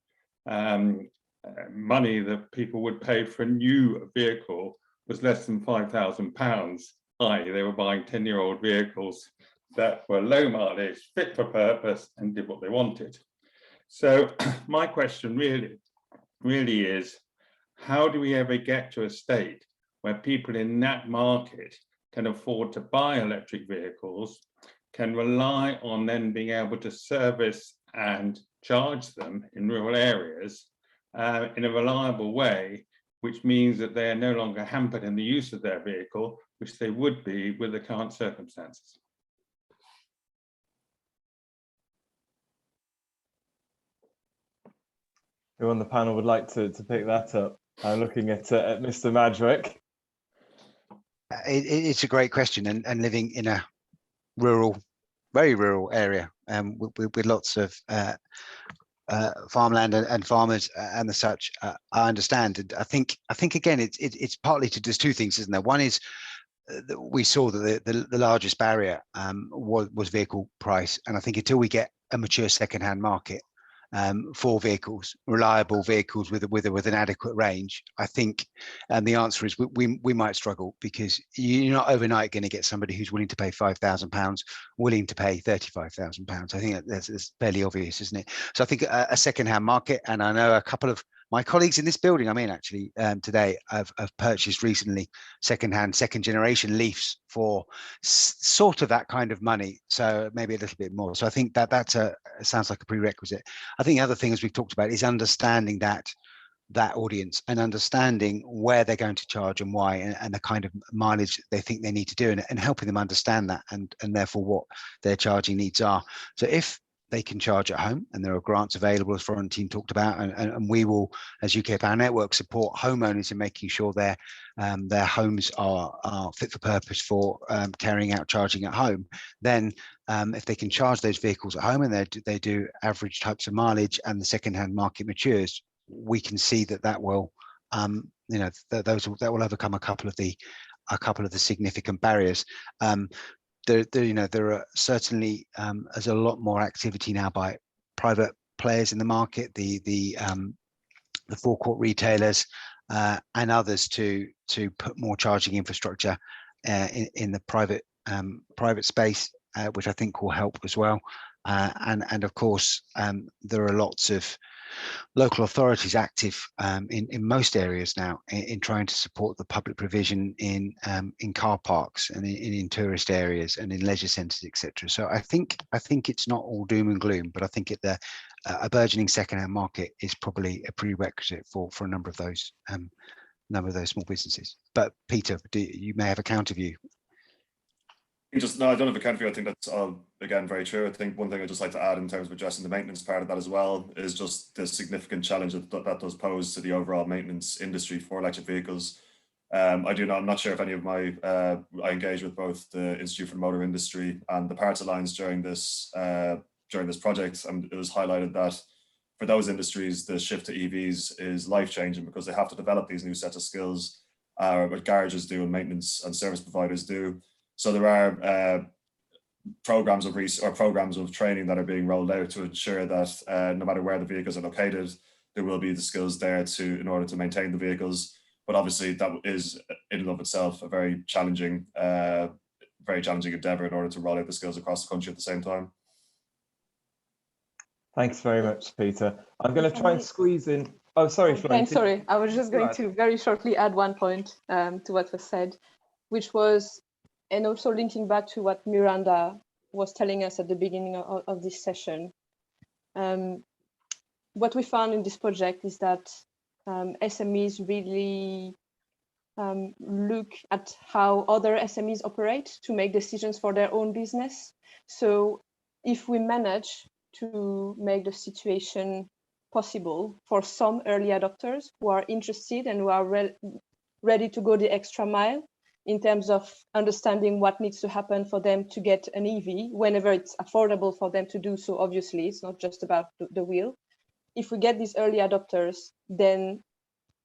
money that people would pay for a new vehicle was less than £5,000, i.e. they were buying 10-year-old vehicles that were low mileage, fit for purpose, and did what they wanted. So my question really is, how do we ever get to a state where people in that market can afford to buy electric vehicles, can rely on then being able to service and charge them in rural areas in a reliable way, which means that they are no longer hampered in the use of their vehicle, which they would be with the current circumstances? Who on the panel would like to pick that up? I'm looking at Mr. Madrick. It's a great question, and living in a rural, very rural area with lots of farmland and farmers and the such, I understand. And I think again, it's partly to there's two things, isn't there? One is we saw that the largest barrier was vehicle price, and I think until we get a mature second-hand market for vehicles, reliable vehicles with an adequate range, I think the answer is we might struggle, because you're not overnight going to get somebody who's willing to pay £5,000 willing to pay £35,000. I think that's fairly obvious, isn't it? So I think a second-hand market, and I know a couple of my colleagues in this building, I mean, actually, today, have purchased recently second-hand, second-generation Leafs for sort of that kind of money, so maybe a little bit more. So I think that sounds like a prerequisite. I think the other thing, as we've talked about, is understanding that audience and understanding where they're going to charge and why, and the kind of mileage they think they need to do, and helping them understand that, and therefore what their charging needs are. So if they can charge at home, and there are grants available, as Florentine talked about, and we will, as UK Power Network, support homeowners in making sure their homes are fit for purpose for carrying out charging at home. Then if they can charge those vehicles at home, and they do average types of mileage, and the second-hand market matures, we can see that will that will overcome a couple of the significant barriers. There are certainly there's a lot more activity now by private players in the market, the forecourt retailers and others to put more charging infrastructure in the private space, which I think will help as well. And of course, there are lots of local authorities active in most areas now in trying to support the public provision in car parks and in tourist areas and in leisure centres, etc. So I think it's not all doom and gloom, but I think a burgeoning second-hand market is probably a prerequisite for a number of those small businesses. But Peter, you may have a counter view. No, I don't have a counter view. I think that's again very true. I think one thing I'd just like to add in terms of addressing the maintenance part of that as well is just the significant challenge that does pose to the overall maintenance industry for electric vehicles. I'm not sure if any of I engage with both the Institute for the Motor Industry and the Parts Alliance during this project, and it was highlighted that for those industries, the shift to EVs is life-changing, because they have to develop these new sets of skills, what garages do and maintenance and service providers do. So there are programs of training that are being rolled out to ensure that no matter where the vehicles are located, there will be the skills there in order to maintain the vehicles. But obviously, that is in and of itself a very challenging endeavour in order to roll out the skills across the country at the same time. Thanks very much, Peter. I'm going to try and squeeze in. Oh, sorry, Florentine. Sorry, I was just going to very shortly add one point to what was said, which was, and also linking back to what Miranda was telling us at the beginning of this session. What we found in this project is that SMEs really look at how other SMEs operate to make decisions for their own business. So if we manage to make the situation possible for some early adopters who are interested and who are ready to go the extra mile, in terms of understanding what needs to happen for them to get an EV whenever it's affordable for them to do so. Obviously, it's not just about the wheel. If we get these early adopters, then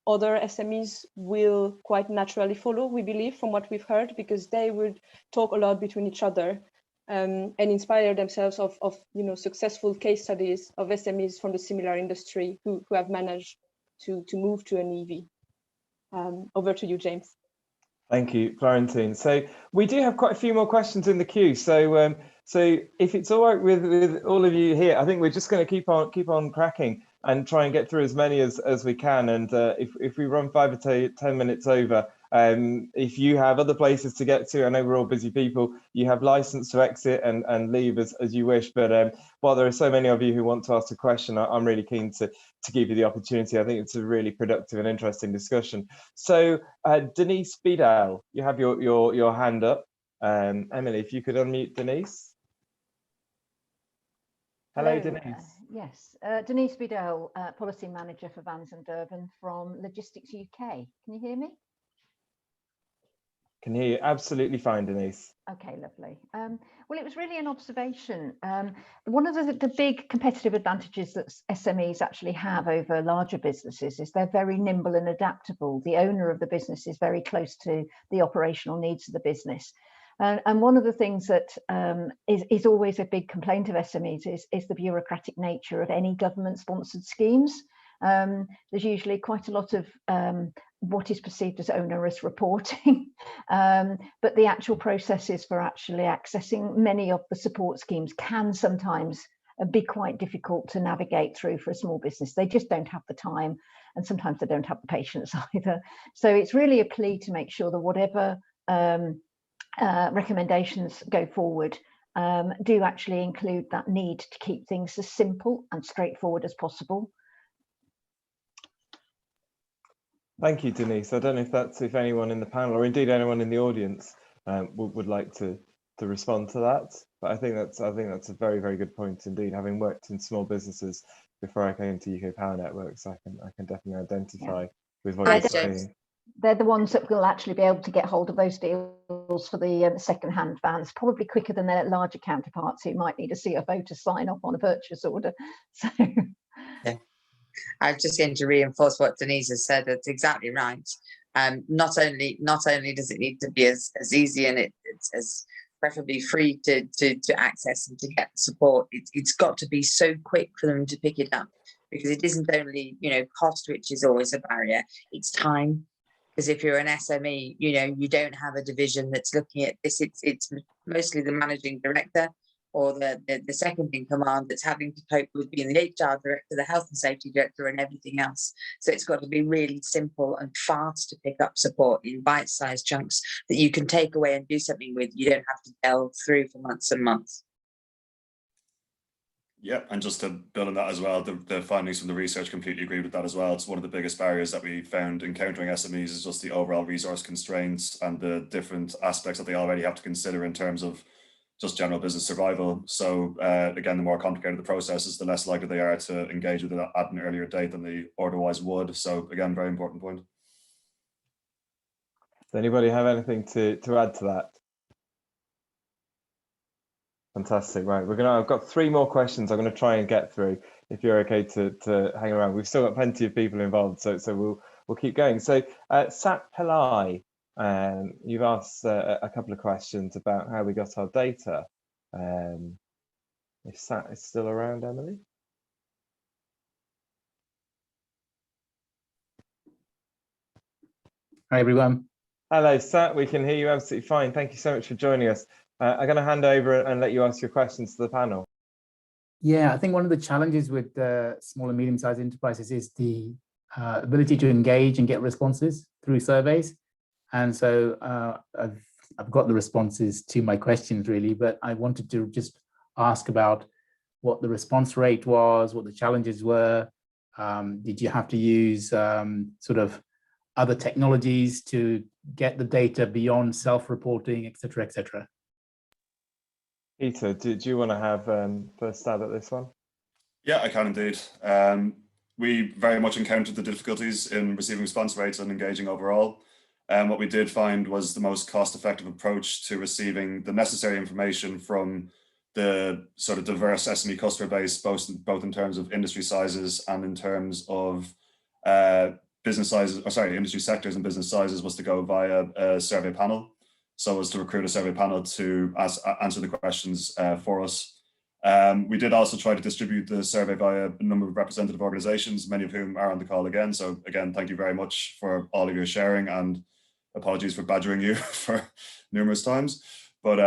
other SMEs will quite naturally follow, we believe, from what we've heard, because they would talk a lot between each other and inspire themselves of successful case studies of SMEs from the similar industry who have managed to move to an EV. Over to you, James. Thank you, Florentine. So we do have quite a few more questions in the queue. So so if it's all right with all of you here, I think we're just going to keep on cracking and try and get through as many as we can. And if we run 5 or 10 minutes over, if you have other places to get to, I know we're all busy people, you have license to exit and leave as you wish. But while there are so many of you who want to ask a question, I'm really keen to give you the opportunity. I think it's a really productive and interesting discussion. So Denise Bidal, you have your hand up. Emily, if you could unmute Denise. Hello, Denise. Yes, Denise Bidal, Policy Manager for Vans and Durban from Logistics UK. Can you hear me? Can hear you absolutely fine, Denise. Okay, lovely. Well, it was really an observation. One of the big competitive advantages that SMEs actually have over larger businesses is they're very nimble and adaptable. The owner of the business is very close to the operational needs of the business. And one of the things that is always a big complaint of SMEs is the bureaucratic nature of any government-sponsored schemes. There's usually quite a lot of what is perceived as onerous reporting, but the actual processes for actually accessing many of the support schemes can sometimes be quite difficult to navigate through for a small business. They just don't have the time, and sometimes they don't have the patience either. So it's really a plea to make sure that whatever recommendations go forward do actually include that need to keep things as simple and straightforward as possible. Thank you, Denise. I don't know if anyone in the panel or indeed anyone in the audience would like to respond to that, but I think that's a very, very good point indeed. Having worked in small businesses before I came to UK Power Networks, I can definitely identify with what you're saying. They're the ones that will actually be able to get hold of those deals for the second-hand vans, probably quicker than their larger counterparts who might need a CFO to sign off on a purchase order. So. Yeah. I was just going to reinforce what Denise has said. That's exactly right. Not only does it need to be as easy and it's as preferably free to access and to get the support, it's got to be so quick for them to pick it up, because it isn't only cost, which is always a barrier, it's time. Because if you're an SME, you don't have a division that's looking at this. It's mostly the managing director or the second in command that's having to cope with being the HR director, the health and safety director, and everything else. So it's got to be really simple and fast to pick up support in bite-sized chunks that you can take away and do something with. You don't have to delve through for months and months. Yeah, and just to build on that as well, the findings from the research completely agree with that as well. It's one of the biggest barriers that we found encountering SMEs is just the overall resource constraints and the different aspects that they already have to consider in terms of just general business survival. So again, the more complicated the processes, the less likely they are to engage with it at an earlier date than they otherwise would. So again, very important point. Does anybody have anything to add to that? Fantastic. Right, I've got 3 more questions I'm going to try and get through, if you're okay to hang around. We've still got plenty of people involved, so we'll keep going. So Sat Pillai, you've asked a couple of questions about how we got our data. If Sat is still around, Emily? Hi, everyone. Hello, Sat. We can hear you absolutely fine. Thank you so much for joining us. I'm going to hand over and let you ask your questions to the panel. Yeah, I think one of the challenges with small and medium-sized enterprises is the ability to engage and get responses through surveys. And so I've got the responses to my questions really, but I wanted to just ask about what the response rate was, what the challenges were. Did you have to use sort of other technologies to get the data beyond self-reporting, et cetera, et cetera? Peter, do you want to have first stab at this one? Yeah, I can indeed. We very much encountered the difficulties in receiving response rates and engaging overall. And what we did find was the most cost-effective approach to receiving the necessary information from the sort of diverse SME customer base, both in terms of industry sizes and in terms of business sizes, or sorry, industry sectors and business sizes, was to go via a survey panel. So was to recruit a survey panel to answer the questions for us. We did also try to distribute the survey via a number of representative organizations, many of whom are on the call again. So again, thank you very much for all of your sharing, and apologies for badgering you for numerous times. But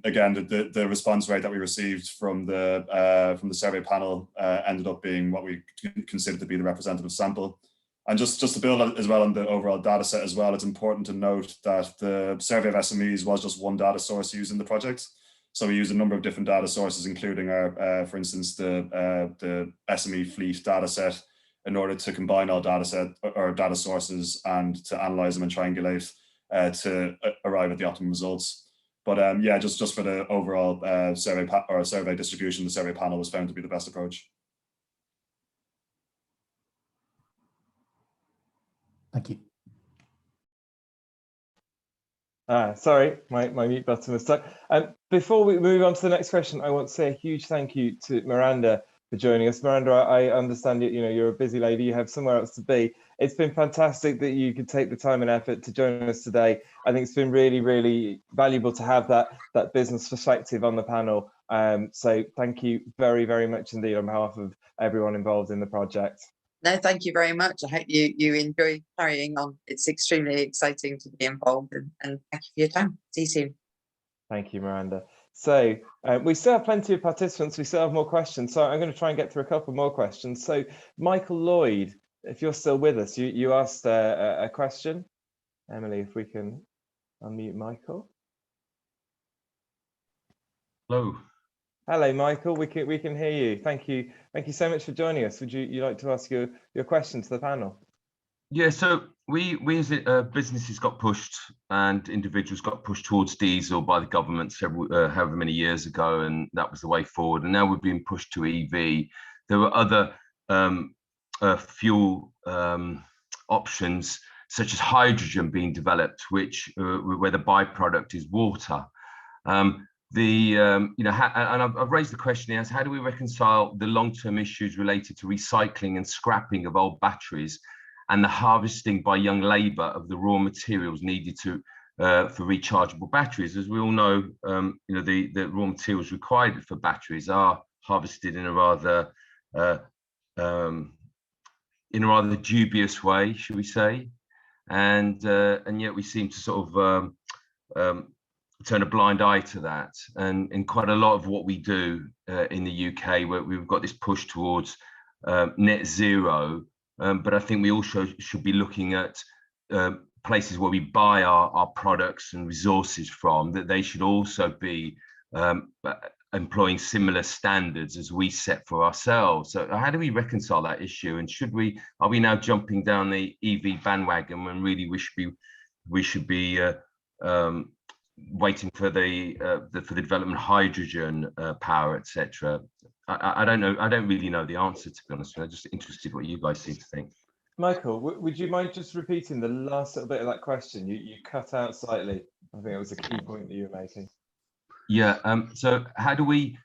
again, the response rate that we received from the survey panel ended up being what we considered to be the representative sample. And just to build as well on the overall data set as well, it's important to note that the survey of SMEs was just one data source used in the project. So we used a number of different data sources, including our, for instance, the SME fleet data set, in order to combine all data sources and to analyze them and triangulate to arrive at the optimum results. But yeah, just for the overall survey distribution, the survey panel was found to be the best approach. Thank you. Sorry, my mute button was stuck. Before we move on to the next question, I want to say a huge thank you to Miranda for joining us. Miranda, I understand you're a busy lady, you have somewhere else to be. It's been fantastic that you could take the time and effort to join us today. I think it's been really, really valuable to have that business perspective on the panel. So thank you very, very much indeed on behalf of everyone involved in the project. No, thank you very much. I hope you enjoy carrying on. It's extremely exciting to be involved, and thank you for your time. See you soon. Thank you, Miranda. So we still have plenty of participants. We still have more questions. So I'm going to try and get through a couple more questions. So Michael Lloyd, if you're still with us, you asked a question. Emily, if we can unmute Michael. Hello. Hello, Michael. We can hear you. Thank you so much for joining us. Would you like to ask your question to the panel? Yeah. So we as businesses got pushed, and individuals got pushed towards diesel by the government however many years ago, and that was the way forward. And now we're being pushed to EV. There were other fuel options, such as hydrogen, being developed, which where the byproduct is water. And I've raised the question as how do we reconcile the long-term issues related to recycling and scrapping of old batteries and the harvesting by young labour of the raw materials needed to for rechargeable batteries? As we all know, the raw materials required for batteries are harvested in a rather dubious way, should we say, and yet we seem to sort of turn a blind eye to that. And in quite a lot of what we do in the UK, where we've got this push towards net zero, but I think we also should be looking at places where we buy our products and resources from, that they should also be employing similar standards as we set for ourselves. So how do we reconcile that issue? And are we now jumping down the EV bandwagon when really we should be waiting for the development of hydrogen power, etc.? I don't know. I don't really know the answer, to be honest. I'm just interested what you guys seem to think. Michael, would you mind just repeating the last little bit of that question? You cut out slightly. I think it was a key point that you were making. Yeah. So how do we?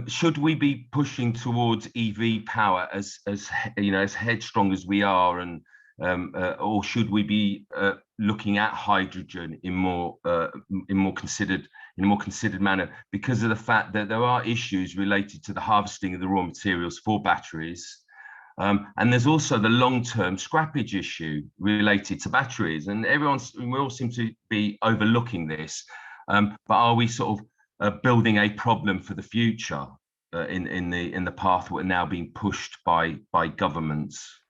Should we be pushing towards EV power as headstrong as we are, and or should we be looking at hydrogen in a more considered manner, because of the fact that there are issues related to the harvesting of the raw materials for batteries, and there's also the long-term scrappage issue related to batteries, and we all seem to be overlooking this, but are we sort of building a problem for the future in the path we're now being pushed by governments?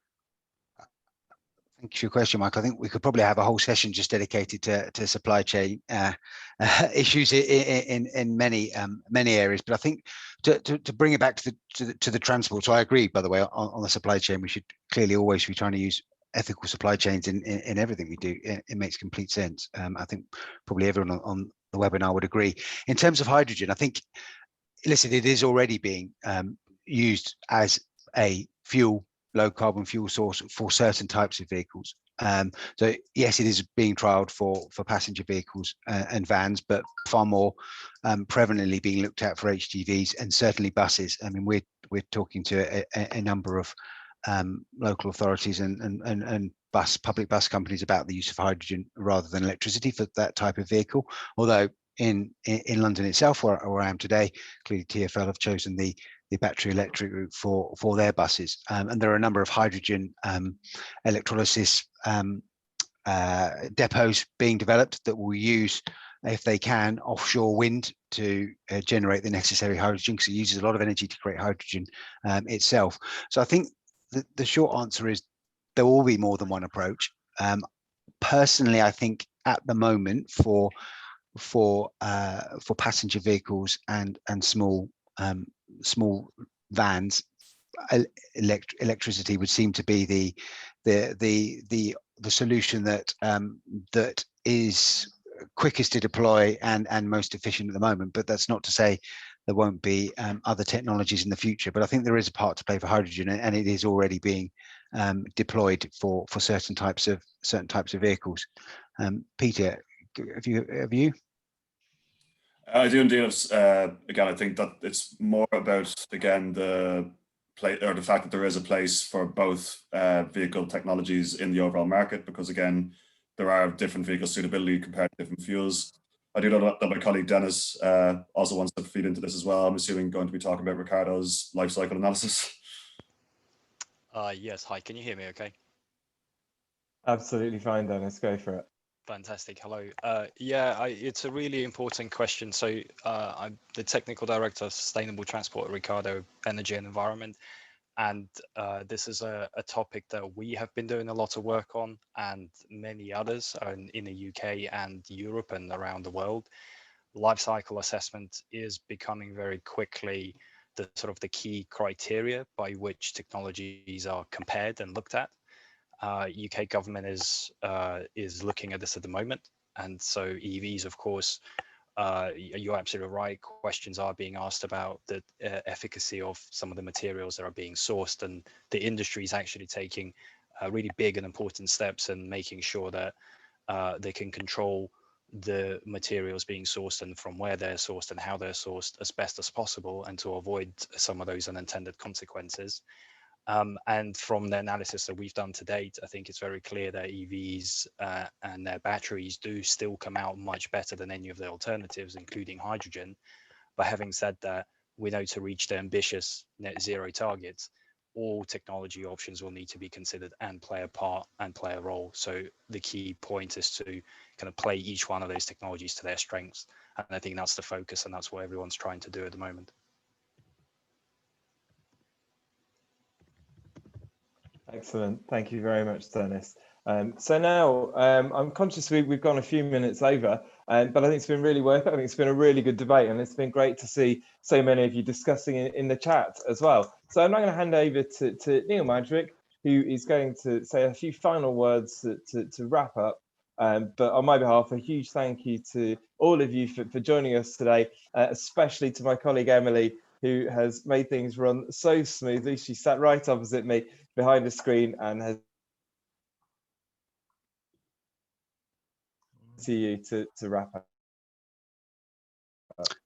Thank you for your question, Mike. I think we could probably have a whole session just dedicated to supply chain issues in many areas. But I think to bring it back to the transport. So I agree, by the way, on the supply chain. We should clearly always be trying to use ethical supply chains in everything we do. It makes complete sense. I think probably everyone on the webinar would agree. In terms of hydrogen, I think, listen, it is already being used as a fuel low carbon fuel source for certain types of vehicles. So yes, it is being trialed for passenger vehicles and vans, but far more prevalently being looked at for HGVs and certainly buses. I mean, we're talking to a number of local authorities and public bus companies about the use of hydrogen rather than electricity for that type of vehicle. Although in London itself, where I am today, clearly TfL have chosen the battery electric route for their buses, and there are a number of hydrogen electrolysis depots being developed that will use, if they can, offshore wind to generate the necessary hydrogen, because it uses a lot of energy to create hydrogen itself. So I think the short answer is there will be more than one approach. Personally, I think at the moment for passenger vehicles and small vans, electricity would seem to be the solution that is quickest to deploy and most efficient at the moment. But that's not to say there won't be other technologies in the future. But I think there is a part to play for hydrogen, and it is already being deployed for certain types of vehicles. Peter, have you? I do indeed. Again, I think that it's more about, again, the fact that there is a place for both vehicle technologies in the overall market, because again, there are different vehicle suitability compared to different fuels. I do know that my colleague Dennis also wants to feed into this as well. I'm assuming going to be talking about Ricardo's life cycle analysis. Yes, hi, can you hear me okay? Absolutely fine, Dennis, go for it. Fantastic. Hello. Yeah, it's a really important question. So I'm the technical director of sustainable transport at Ricardo Energy and Environment. And this is a topic that we have been doing a lot of work on, and many others in the UK and Europe and around the world. Life cycle assessment is becoming very quickly the sort of the key criteria by which technologies are compared and looked at. UK government is looking at this at the moment, and so EVs, of course, you're absolutely right. Questions are being asked about the efficacy of some of the materials that are being sourced, and the industry is actually taking really big and important steps in making sure that they can control the materials being sourced and from where they're sourced and how they're sourced as best as possible, and to avoid some of those unintended consequences. And from the analysis that we've done to date, I think it's very clear that EVs and their batteries do still come out much better than any of the alternatives, including hydrogen. But having said that, we know to reach the ambitious net zero targets, all technology options will need to be considered and play a part and play a role. So the key point is to kind of play each one of those technologies to their strengths. And I think that's the focus, and that's what everyone's trying to do at the moment. Excellent. Thank you very much, Dennis. So now I'm conscious we've gone a few minutes over, but I think it's been really worth it. I think it's been a really good debate, and it's been great to see so many of you discussing in the chat as well. So I'm now going to hand over to Neil Madrick, who is going to say a few final words to wrap up. But on my behalf, a huge thank you to all of you for joining us today, especially to my colleague Emily, who has made things run so smoothly. She sat right opposite me behind the screen and has to you to wrap up.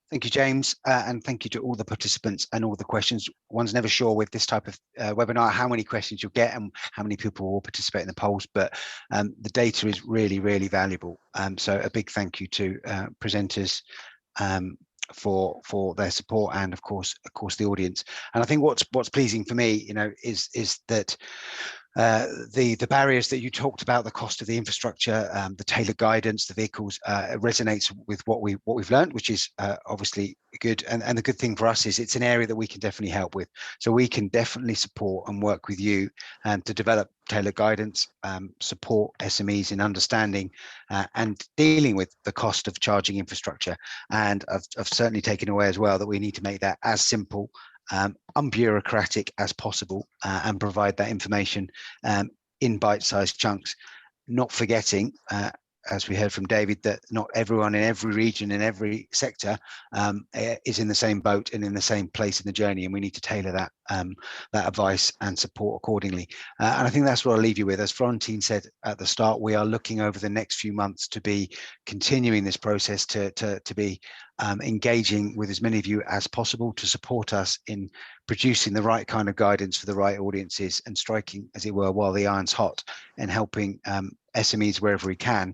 Thank you, James, and thank you to all the participants and all the questions. One's never sure with this type of webinar how many questions you'll get and how many people will participate in the polls, but the data is really, really valuable. So a big thank you to presenters for their support, and of course the audience. And I think what's pleasing for me, is that the barriers that you talked about, the cost of the infrastructure, the tailored guidance, the vehicles, resonates with what we've learned, which is obviously good. And the good thing for us is it's an area that we can definitely help with. So we can definitely support and work with you and to develop tailored guidance, support SMEs in understanding and dealing with the cost of charging infrastructure. And I've certainly taken away as well that we need to make that as simple, unbureaucratic as possible, and provide that information in bite-sized chunks, not forgetting as we heard from David, that not everyone in every region, in every sector is in the same boat and in the same place in the journey, and we need to tailor that that advice and support accordingly. And I think that's what I'll leave you with. As Florentine said at the start, we are looking over the next few months to be continuing this process, to be engaging with as many of you as possible to support us in producing the right kind of guidance for the right audiences and striking, as it were, while the iron's hot, and helping SMEs wherever we can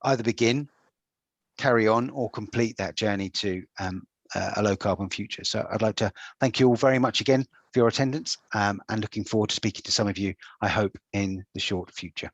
either begin, carry on, or complete that journey to a low carbon future. So I'd like to thank you all very much again for your attendance, and looking forward to speaking to some of you, I hope, in the short future.